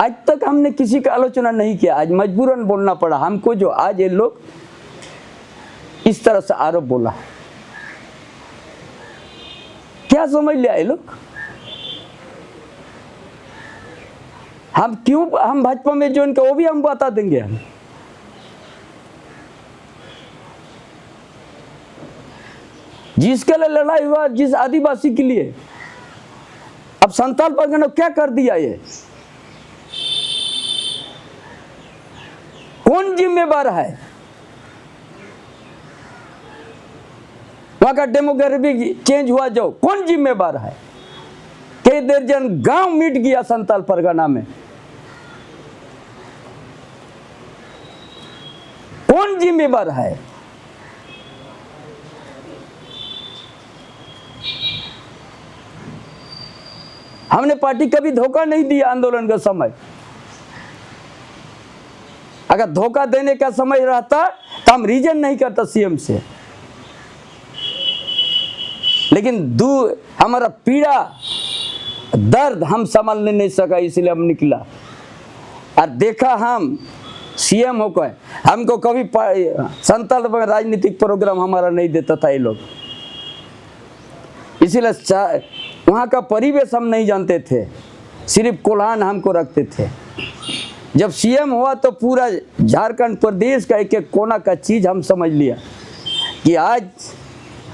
आज तक हमने किसी का आलोचना नहीं किया, आज मजबूरन बोलना पड़ा हमको। जो आज ये लोग इस तरह से आरोप बोला, क्या समझ लिया ये लोग? हम क्यों, हम भाजपा में जो इनका वो भी हम बता देंगे। हम जिसके लिए लड़ाई हुआ, जिस आदिवासी के लिए, अब संताल परगना क्या कर दिया? ये कौन जिम्मेवार है? वहां का डेमोग्राफी चेंज हुआ, जो कौन जिम्मेवार है? कई दर्जन गांव मिट गया संताल परगना में, कौन जिम्मेवार है? हमने पार्टी कभी धोखा नहीं दिया आंदोलन का समय। अगर धोखा देने का समय रहता तो हम रीजन नहीं करता सीएम से, लेकिन हमारा पीड़ा दर्द हम संभालने नहीं सका, इसलिए हम निकला। और देखा हम सीएम होकर, हमको कभी संताल राजनीतिक प्रोग्राम हमारा नहीं देता था ये लोग, इसीलिए वहाँ का परिवेश हम नहीं जानते थे, सिर्फ कोल्हान हमको रखते थे। जब सीएम हुआ तो पूरा झारखंड प्रदेश का एक एक कोना का चीज़ हम समझ लिया कि आज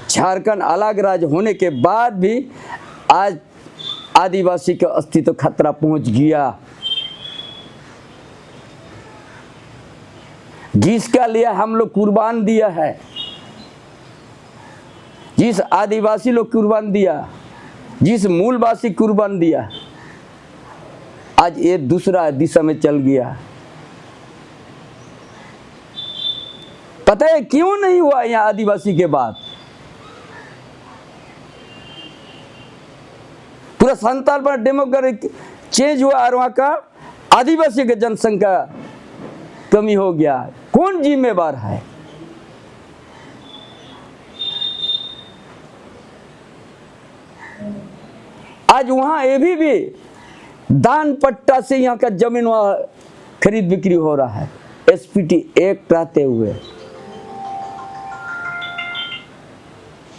झारखंड अलग राज्य होने के बाद भी आज आदिवासी का अस्तित्व खतरा पहुंच गया। जिसका लिए हम लोग कुर्बान दिया है, जिस आदिवासी लोग कुर्बान दिया, जिस मूलवासी कुर्बान दिया, आज ये दूसरा दिशा में चल गया। पता है क्यों नहीं हुआ यहाँ आदिवासी के बाद? पूरा संताल पर डेमोग्राफी चेंज हुआ और वहां का आदिवासी की जनसंख्या कमी हो गया। कौन जिम्मेवार है? आज वहां ये भी दान पट्टा से यहाँ का जमीन वहां खरीद बिक्री हो रहा है, एसपीटी एक्ट रहते हुए,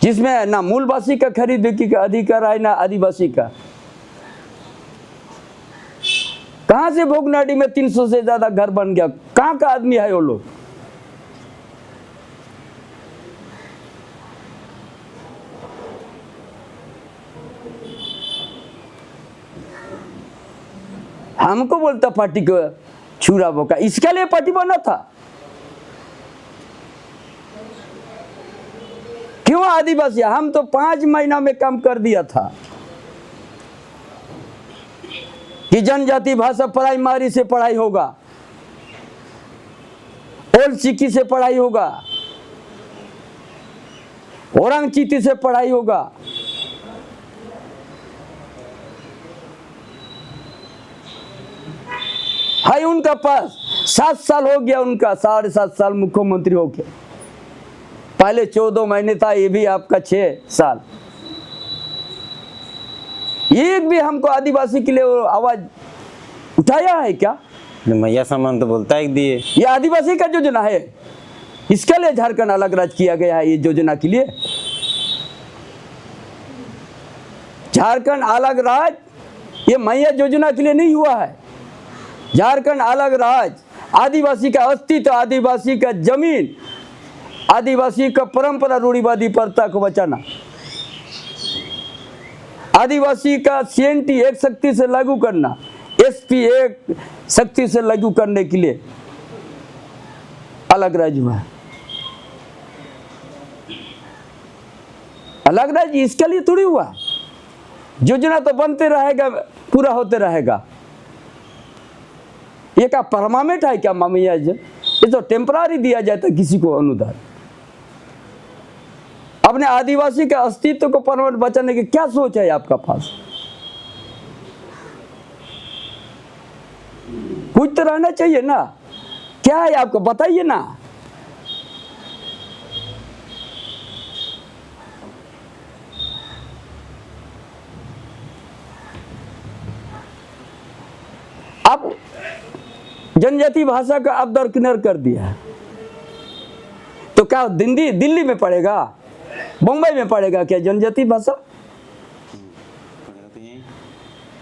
जिसमें ना मूलवासी का खरीद बिक्री का अधिकार है ना आदिवासी का। कहां से भोगनाडी में 300 से ज्यादा घर बन गया? कहां का आदमी है वो लोग? हमको बोलता पार्टी को छुरा बोका, इसके लिए पार्टी बना था। क्यों आदिवासी? हम तो 5 महीना में काम कर दिया था कि जनजाति भाषा प्राइमरी से पढ़ाई होगा, ओल्ड सिक्की से पढ़ाई होगा, औरंगचीती से पढ़ाई होगा। है उनका पास 7 साल हो गया, उनका 7.5 साल मुख्यमंत्री हो गया। पहले 14 महीने था, ये भी आपका 6 साल। एक भी हमको आदिवासी के लिए आवाज उठाया है क्या? मैया सामान तो बोलता है दिए। ये आदिवासी का योजना है, इसके लिए झारखंड अलग राज्य किया गया है। ये योजना के लिए झारखंड अलग राज्य, ये मैया योजना के लिए नहीं हुआ है। झारखंड अलग राज्य, आदिवासी का अस्तित्व, आदिवासी का जमीन, आदिवासी का परंपरा रूढ़िवादी प्रथा को बचाना, आदिवासी का सीएनटी एक शक्ति से लागू करना, एसपी एक शक्ति से लागू करने के लिए अलग राज्य हुआ। अलग राज्य इसके लिए थोड़ी हुआ, योजना तो बनते रहेगा, पूरा होते रहेगा। ये क्या परमानेंट है क्या मामिया जी? ये तो टेम्पररी दिया जाता है किसी को अनुदान। अपने आदिवासी के अस्तित्व को परमानेंट बचाने की क्या सोच है आपका पास? कुछ तो रहना चाहिए ना, क्या है आपको बताइए ना। अब जनजाति भाषा का आप दरकिनार कर दिया, तो क्या दिल्ली में पड़ेगा, मुंबई में पड़ेगा क्या जनजाति भाषा?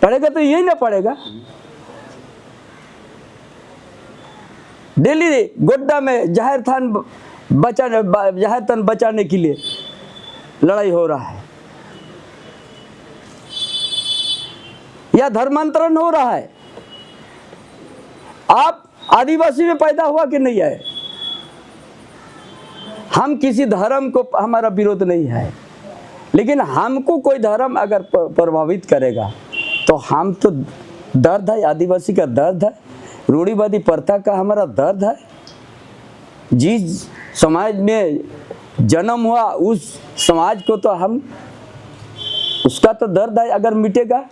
पड़ेगा तो यही ना पड़ेगा। दिल्ली गोड्डा में जाहिर थान बचाने के लिए लड़ाई हो रहा है, या धर्मांतरण हो रहा है। आप आदिवासी में पैदा हुआ कि नहीं है? हम किसी धर्म को, हमारा विरोध नहीं है, लेकिन हमको कोई धर्म अगर प्रभावित करेगा तो हम तो दर्द है, आदिवासी का दर्द है, रूढ़िवादी प्रथा का हमारा दर्द है। जिस समाज में जन्म हुआ उस समाज को तो हम, उसका तो दर्द है अगर मिटेगा।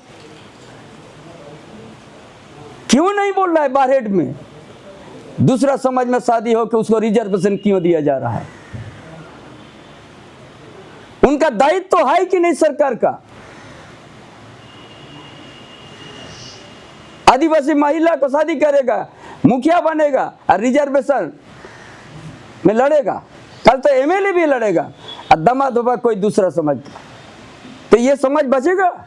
क्यों नहीं बोल रहा है बारहेड में दूसरा समाज में शादी हो कि उसको रिजर्वेशन क्यों दिया जा रहा है? उनका दायित्व तो है कि नहीं सरकार का? आदिवासी महिला को शादी करेगा, मुखिया बनेगा और रिजर्वेशन में लड़ेगा, कल तो एमएलए भी लड़ेगा, और दामाद होगा कोई दूसरा समाज का, तो ये समाज बचेगा?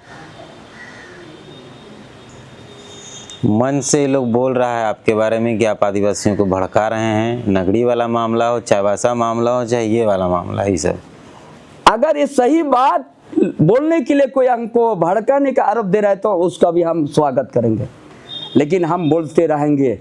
मन से लोग बोल रहा है आपके बारे में कि आप आदिवासियों को भड़का रहे हैं। नगड़ी वाला मामला हो, चाईबासा मामला हो, चाहे ये वाला मामला, ये सब अगर ये सही बात बोलने के लिए कोई हमको भड़काने का आरोप दे रहा है तो उसका भी हम स्वागत करेंगे, लेकिन हम बोलते रहेंगे।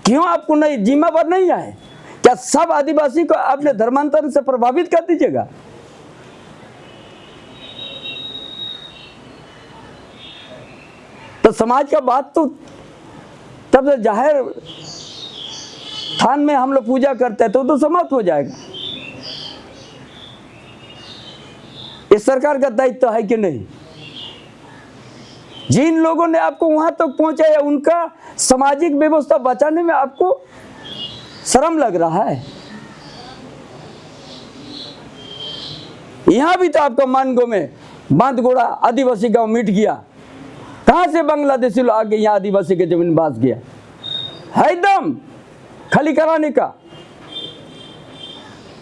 क्यों आपको नहीं जिम्मेदार नहीं है क्या? सब आदिवासी को आपने धर्मांतरण से प्रभावित कर दीजिएगा? तो समाज का बात तो तब से जाहिर थान में हम लोग पूजा करते हैं तो समाप्त हो जाएगा। इस सरकार का दायित्व है कि नहीं? जिन लोगों ने आपको वहां तक पहुंचाया उनका सामाजिक व्यवस्था बचाने में आपको शर्म लग रहा है? यहां भी तो आपका मानगो में बांधगोड़ा आदिवासी गांव मिट गया। कहां से बांग्लादेशी लोग आके यहाँ आदिवासी के जमीन बास गया है? एकदम खाली कराने का।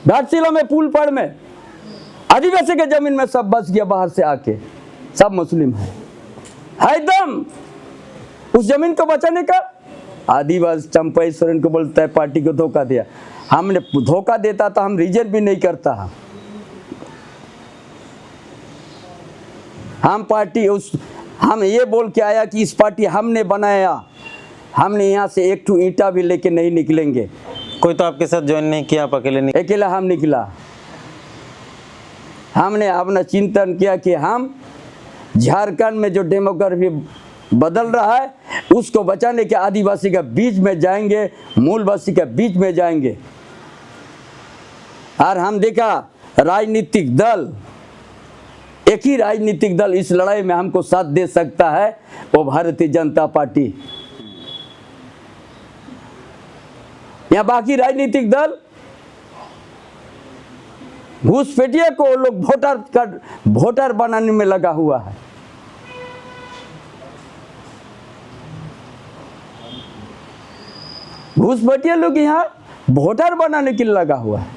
घाटशिला में पुल पर में आदिवासी के जमीन में सब बस गया, बाहर से आके सब मुस्लिम है एकदम। उस जमीन को बचाने का आदिवासी चंपई सोरेन को बोलता है पार्टी को धोखा दिया। हमने धोखा देता तो हम रिजर्व भी नहीं करता। हम पार्टी हम ये बोल के आया कि इस पार्टी हमने बनाया, हमने यहाँ से एक ठू ईंटा भी लेके नहीं निकलेंगे। कोई तो आपके साथ ज्वाइन नहीं किया, आप अकेले नहीं? अकेला हम निकला। हमने अपना चिंतन किया कि हम झारखंड में जो डेमोग्राफी बदल रहा है उसको बचाने के आदिवासी के बीच में जाएंगे, मूलवासी के बीच में जाएंगे। और हम देखा राजनीतिक दल, एक ही राजनीतिक दल इस लड़ाई में हमको साथ दे सकता है, वो भारतीय जनता पार्टी। यहाँ बाकी राजनीतिक दल घूसपैठिया को लोग वोटर बनाने में लगा हुआ है। घूसपैठिया लोग यहाँ वोटर बनाने के लिए लगा हुआ है।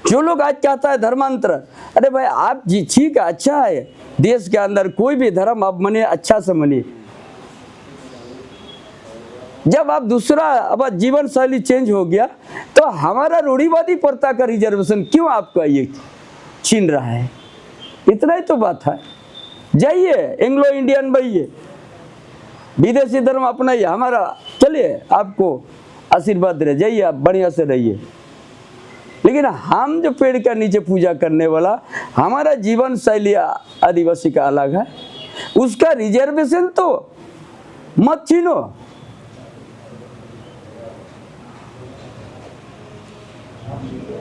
जो लोग आज कहता है धर्मांतरण, अरे भाई आप जी ठीक है, अच्छा है, देश के अंदर कोई भी धर्म आप मने, अच्छा से मनिए। जब आप दूसरा अब जीवन शैली चेंज हो गया तो हमारा रूढ़िवादी प्रथा का रिजर्वेशन क्यों आपका ये छीन रहा है? इतना ही तो बात है। जाइए एंग्लो इंडियन बनिए, विदेशी धर्म अपनाइए, हमारा चलिए, आपको आशीर्वाद रहे, जाइए आप बढ़िया से रहिए। लेकिन हम जो पेड़ का नीचे पूजा करने वाला, हमारा जीवन शैली आदिवासी का अलग है, उसका रिजर्वेशन तो मत छीनो।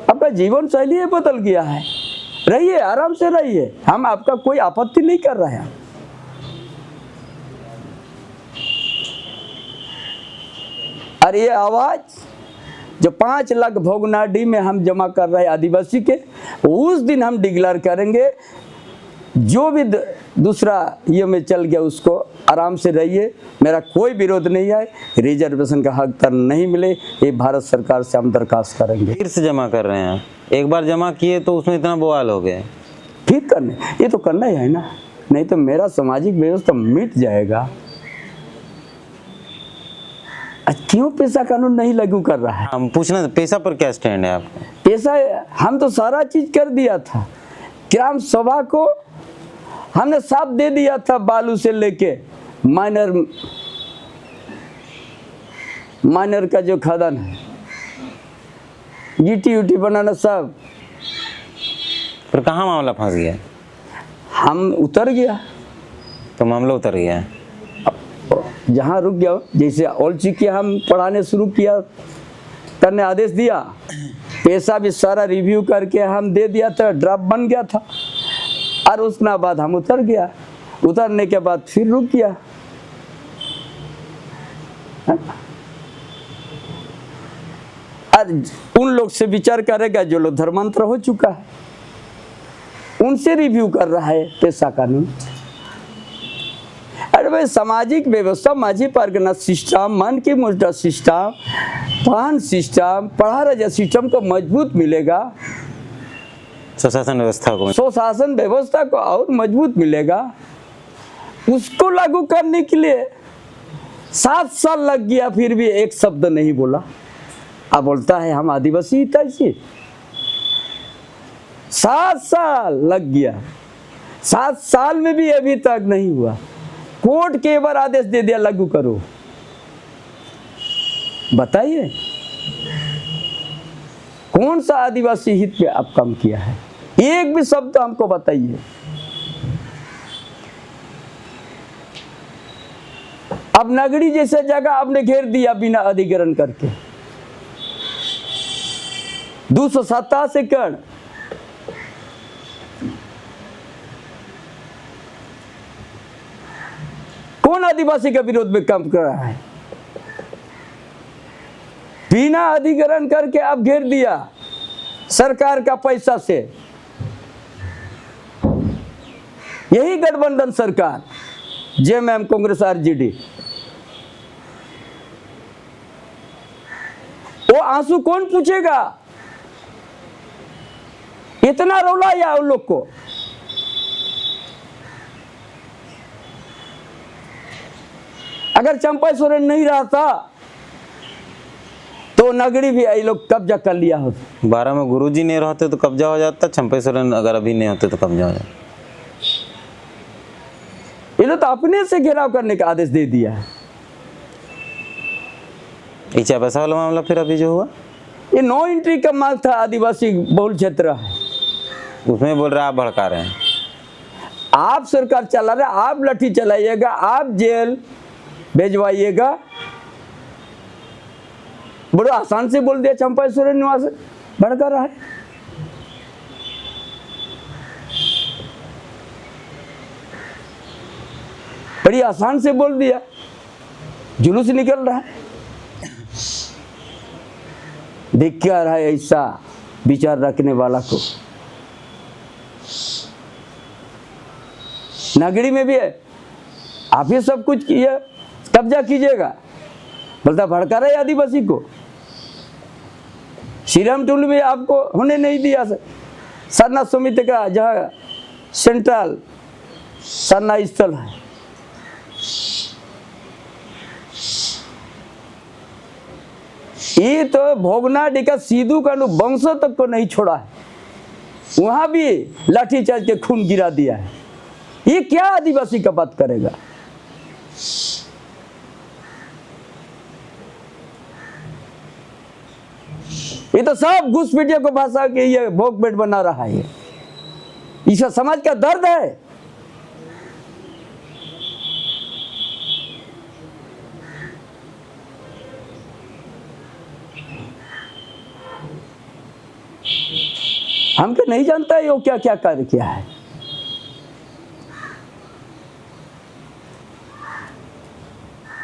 आपका जीवन शैली बदल गया है, रहिए, आराम से रहिए, हम आपका कोई आपत्ति नहीं कर रहे हैं। और ये आवाज जो 5 लाख भोगनाडी में हम जमा कर रहे हैं आदिवासी के, उस दिन हम डिक्लेयर करेंगे, जो भी दूसरा ये में चल गया उसको आराम से रहिए, मेरा कोई विरोध नहीं है। रिजर्वेशन का हक तर नहीं मिले, ये भारत सरकार से हम दरखास्त करेंगे। फिर से जमा कर रहे हैं? एक बार जमा किए तो उसमें इतना बवाल हो गया, फिर करने, ये तो करना ही है ना, नहीं तो मेरा सामाजिक व्यवस्था मिट जाएगा। क्यों पैसा कानून नहीं लागू कर रहा है? हम पूछना, पैसा पर क्या स्टैंड है आपका? पैसा हम तो सारा चीज कर दिया था, ग्राम सभा को हमने साफ दे दिया था, बालू से लेके माइनर का जो खदान है, गिट्टी उटी बनाना सब। फिर कहाँ मामला फंस गया? हम उतर गया तो मामला उतर गया है, जहाँ रुक गया। जैसे ऑलची के हम पढ़ाने शुरू किया, करने आदेश दिया, पैसा भी सारा रिव्यू करके हम दे दिया था, ड्राफ्ट बन गया था, और उसके बाद हम उतर गया। उतरने के बाद फिर रुक गया। और उन लोग से विचार करेगा जो लोग धर्मांतर हो चुका है, उनसे रिव्यू कर रहा है पैसा कानून। अरे भाई सामाजिक व्यवस्था, माझी परगना सिस्टम, मन की मुद्रा सिस्टम, पान सिस्टम, पढ़ा राजा सिस्टम को मजबूत मिलेगा, स्वशासन व्यवस्था को और मजबूत मिलेगा। उसको लागू करने के लिए 7 साल लग गया, फिर भी एक शब्द नहीं बोला। अब बोलता है हम आदिवासी हितैषी। 7 साल लग गया, 7 साल में भी अभी तक नहीं हुआ। कोर्ट के बार आदेश दे दिया लागू करो। बताइए कौन सा आदिवासी हित पे आप काम किया है? एक भी शब्द हमको बताइए। अब नगरी जैसे जगह आपने घेर दिया बिना अधिग्रहण करके, 287 एकड़। कौन आदिवासी के विरोध में काम कर रहा है? बिना अधिग्रहण करके आप घेर दिया सरकार का पैसा से। यही गठबंधन सरकार, जेएमएम, कांग्रेस, आरजेडी। वो आंसू कौन पूछेगा? इतना रौला या उन लोग को? अगर चंपा सोरेन नहीं रहता तो नगरी भी ये लोग कब्जा कर लिया होता। 12 में गुरुजी नहीं रहते तो कब्जा हो जाता, चंपा सोरेन अगर अभी नहीं होते तो कब्जा हो जाता। ये लोग तो अपने से घेराव करने का आदेश दे दिया है। इच्छा पैसा वाला मामला फिर अभी जो हुआ, ये नो एंट्री का माल था, आदिवासी बहुल क्षेत्र है, उसमें बोल रहे आप भड़का रहे हैं। आप सरकार चला रहे, आप लाठी चलाइएगा, आप जेल भेजवाइएगा। बड़ा आसान से बोल दिया चंपा सोरेन निवास भड़का रहा है। बड़ी आसान से बोल दिया, जुलूस निकल रहा है। धिक्कार है ऐसा विचार रखने वाला को। नगरी में भी है, आप ये सब कुछ किया, कब्जा कीजिएगा, बोलता भड़का रहे आदिवासी को। श्रीराम टोली में आपको होने नहीं दिया सरना समिति का जहाँ सेंट्रल सरना स्थल है, ये तो भोगनाडीह का सीधू का वंशों तक को नहीं छोड़ा है, वहां भी लाठीचार्ज के खून गिरा दिया है। ये क्या आदिवासी का बात करेगा? ये तो सब घुसपैठियों को भाषा के ये भोग पेट बना रहा है। इसका समाज का दर्द है। हम तो नहीं जानता है वो क्या क्या कार्य किया है।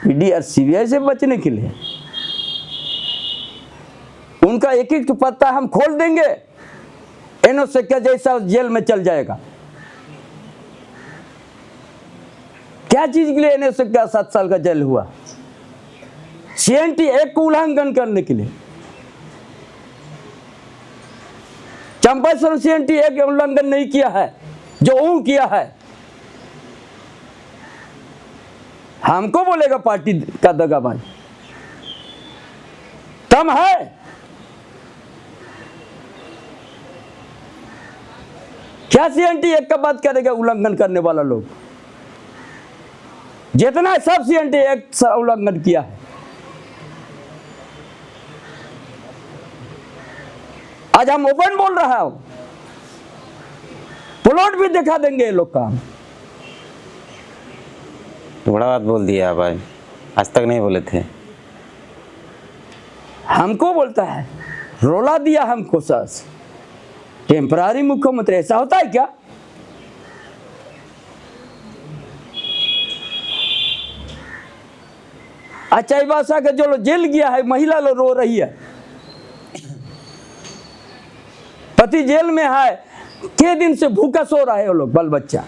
ईडी और सीबीआई से बचने के लिए उनका एक एक पत्ता हम खोल देंगे, एनओ क्या जैसा जेल में चल जाएगा। क्या चीज के लिए एनओ क्या 7 साल का जेल हुआ? सीएनटी एक्ट को उल्लंघन करने के लिए। चंपारण सीएनटी एक्ट उल्लंघन नहीं किया है, जो वो किया है। हमको बोलेगा पार्टी का दगाबाज? कम है? क्या सीएनटी एक्ट का बात करेगा उल्लंघन करने वाला लोग? जितना सब सीएनटी एक्ट उल्लंघन किया है। आज हम ओपन बोल रहा हूं, प्लॉट भी दिखा देंगे ये लोग का। तो बड़ा बात बोल दिया भाई, आज तक नहीं बोले थे। हमको बोलता है, रोला दिया हमको सस। टेम्परारी मुख्यमंत्री ऐसा होता है क्या? अच्छा भाषा का जो लोग जेल गया है, महिला लोग रो रही है, पति जेल में है, के दिन से भूखा सो रहा है वो लोग, बाल बच्चा।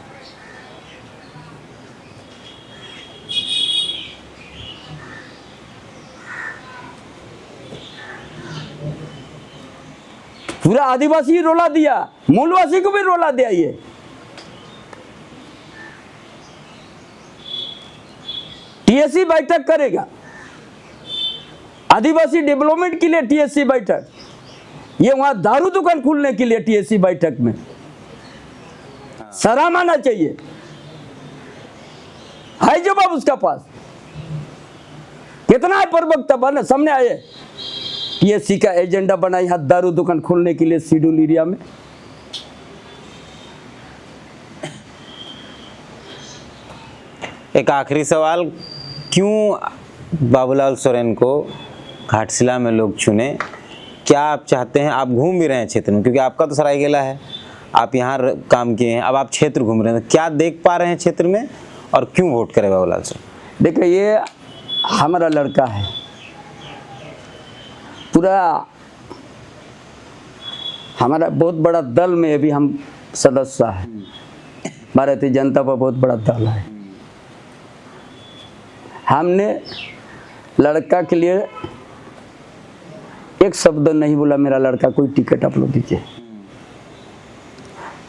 पूरा आदिवासी रोला दिया, मूलवासी को भी रोला दिया। ये टीएससी बैठक करेगा, आदिवासी डेवलपमेंट के लिए टीएससी बैठक। ये वहां दारू दुकान खुलने के लिए टीएससी बैठक में शर्म आना चाहिए। है जवाब उसका पास? कितना है प्रवक्ता बने सामने आए? टीएससी का एजेंडा बना यहाँ दारू दुकान खोलने के लिए शेड्यूल एरिया में। एक आखिरी सवाल, क्यों बाबूलाल सोरेन को घाटशिला में लोग चुने? क्या आप चाहते हैं? आप घूम भी रहे हैं क्षेत्र में, क्योंकि आपका तो सरायकेला है, आप यहाँ काम किए हैं, अब आप क्षेत्र घूम रहे हैं, क्या देख पा रहे हैं क्षेत्र में और क्यों वोट करें बाबूलाल सोरेन? देखिए, ये हमारा लड़का है, पूरा हमारा बहुत बड़ा दल में अभी हम सदस्य है। भारतीय जनता का बहुत बड़ा दल है। हमने लड़का के लिए एक शब्द नहीं बोला, मेरा लड़का कोई टिकट आप लोग दीजिए।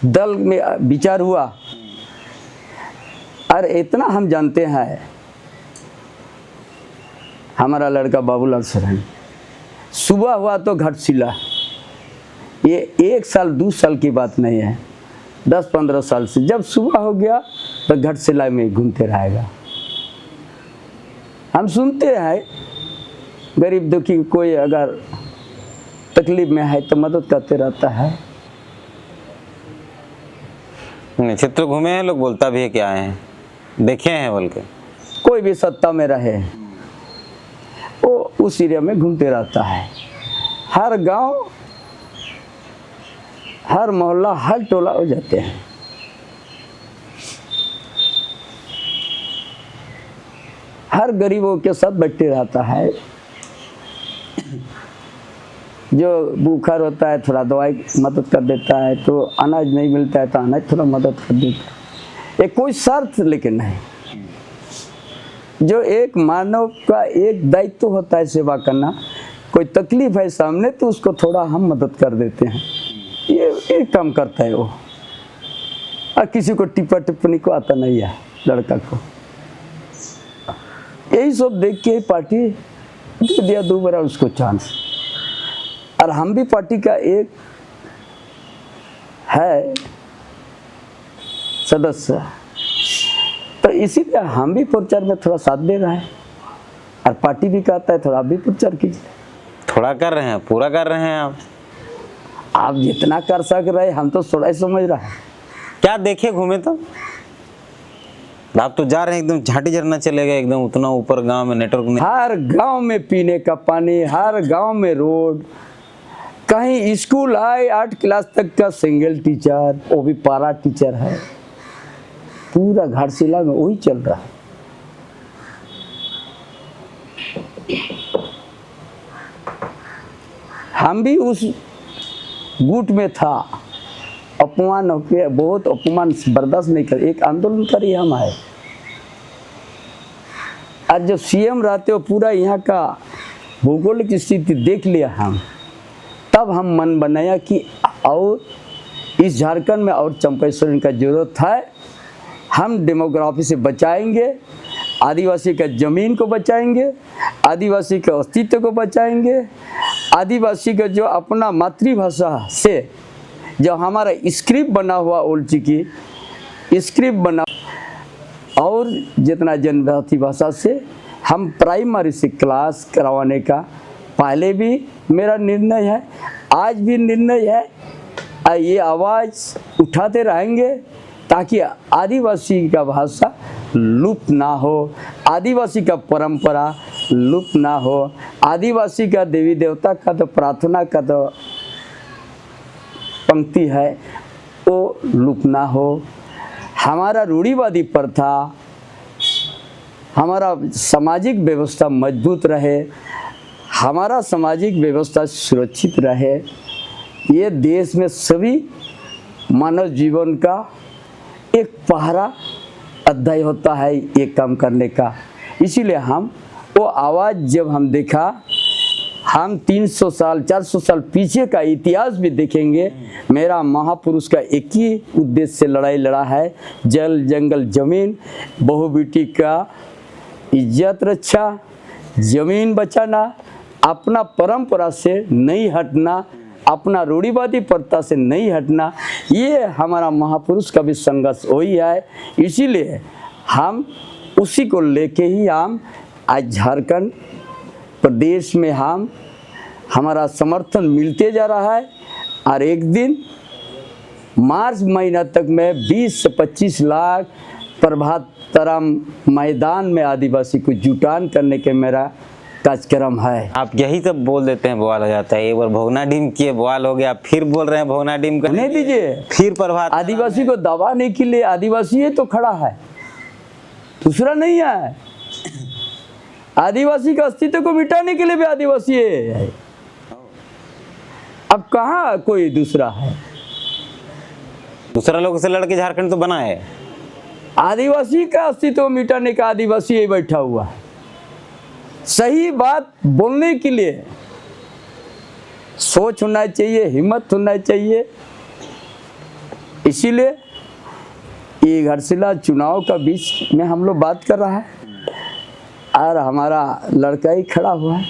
दल में विचार हुआ और इतना हम जानते हैं, हमारा लड़का बाबूलाल सोरेन सुबह हुआ तो घाटशिला। ये 1 साल 2 साल की बात नहीं है, 10-15 साल से जब सुबह हो गया तो घाटशिला में घूमते रहेगा। हम सुनते हैं गरीब दुखी कोई अगर तकलीफ में है तो मदद करते रहता है। क्षेत्र घूमे हैं, लोग बोलता भी है क्या है, देखे हैं बोल के। कोई भी सत्ता में रहे वो उस एरिया में घूमते रहता है। हर गांव, हर मोहल्ला, हर टोला हो जाते हैं। हर गरीबों के साथ बैठे रहता है। जो भूखा होता है थोड़ा दवाई मदद कर देता है, तो अनाज नहीं मिलता है तो अनाज थोड़ा मदद कर देता है। ये कोई शर्त लेकिन नहीं। जो एक मानव का एक दायित्व होता है सेवा करना। कोई तकलीफ है सामने तो उसको थोड़ा हम मदद कर देते हैं, ये काम करता है वो, और किसी को टिप्पणी को आता नहीं है लड़का को। यही सब देख के पार्टी दे दिया दोबारा उसको चांस। और हम भी पार्टी का एक है सदस्य, तो इसीलिए हम भी प्रचार में थोड़ा साथ दे रहे हैं, और पार्टी भी कहता है थोड़ा आप भी प्रचार कीजिए। थोड़ा कर रहे हैं, पूरा कर रहे हैं आप जितना कर सक रहे, हम तो थोड़ा ही समझ रहे हैं। क्या देखे घूमे तो आप तो जा रहे हैं एकदम झाटी झरना चले गए, एकदम उतना ऊपर गांव में नेटवर्क नहीं। हर गांव में पीने का पानी, हर गांव में रोड, कहीं स्कूल है 8 क्लास तक का सिंगल टीचर, वो भी पारा टीचर है। पूरा घाटशिला में वही चल रहा है। हम भी उस गुट में था, अपमान होके बहुत अपमान बर्दाश्त नहीं कर, एक आंदोलन करी हम आए। आज जब सीएम रहते हो पूरा यहाँ का भौगोलिक स्थिति देख लिया हम, तब हम मन बनाया कि और इस झारखंड में और चंपेश्वरी का जरूरत है। हम डेमोग्राफी से बचाएंगे, आदिवासी का ज़मीन को बचाएंगे, आदिवासी के अस्तित्व को बचाएंगे, आदिवासी का जो अपना मातृभाषा से जो हमारा स्क्रिप्ट बना हुआ उल्ची की स्क्रिप्ट बना, और जितना जनजाति भाषा से हम प्राइमरी से क्लास करवाने का पहले भी मेरा निर्णय है, आज भी निर्णय है। ये आवाज़ उठाते रहेंगे ताकि आदिवासी का भाषा लुप्त ना हो, आदिवासी का परंपरा लुप्त ना हो, आदिवासी का देवी देवता का तो प्रार्थना का तो पंक्ति है वो लुप्त ना हो, हमारा रूढ़िवादी प्रथा, हमारा सामाजिक व्यवस्था मजबूत रहे, हमारा सामाजिक व्यवस्था सुरक्षित रहे। ये देश में सभी मानव जीवन का एक पहरा अध्याय होता है ये काम करने का। इसीलिए हम वो आवाज़ जब हम देखा, हम 300 साल 400 साल पीछे का इतिहास भी देखेंगे। मेरा महापुरुष का एक ही उद्देश्य से लड़ाई लड़ा है, जल जंगल जमीन, बहु बेटी का इज्जत रक्षा, जमीन बचाना, अपना परंपरा से नहीं हटना, अपना रूढ़िवादी प्रथा से नहीं हटना। ये हमारा महापुरुष का भी संघर्ष वही है। इसीलिए हम उसी को लेके ही हम आज झारखंड प्रदेश में हमारा समर्थन मिलते जा रहा है। और एक दिन मार्च महीना तक में 20 से 25 लाख प्रभात तरम मैदान में आदिवासी को जुटान करने के मेरा कार्यक्रम है। आप यही सब बोल देते हैं, बवाल हो जाता है। एक बार भोगना डीम किए बवाल हो गया, फिर बोल रहे हैं भोगना डीम का नहीं दीजिए, फिर प्रभात। आदिवासी को दबाने के लिए आदिवासी तो खड़ा है, दूसरा नहीं है। आदिवासी का अस्तित्व को मिटाने के लिए भी आदिवासी है, अब कहाँ कोई दूसरा है। दूसरा लोग से लड़के झारखंड तो बना है। आदिवासी का अस्तित्व मिटाने का आदिवासी ही बैठा हुआ है। सही बात बोलने के लिए सोच होना चाहिए, हिम्मत होना चाहिए। इसीलिए ये घाटशिला चुनाव का बीच में हम लोग बात कर रहा है, और हमारा लड़का ही खड़ा हुआ है।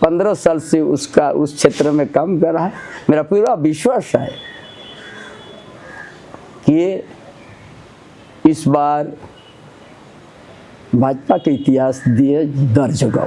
15 साल से उसका उस क्षेत्र में काम कर रहा है। मेरा पूरा विश्वास है कि इस बार भाजपा के इतिहास दिए दर्ज होगा।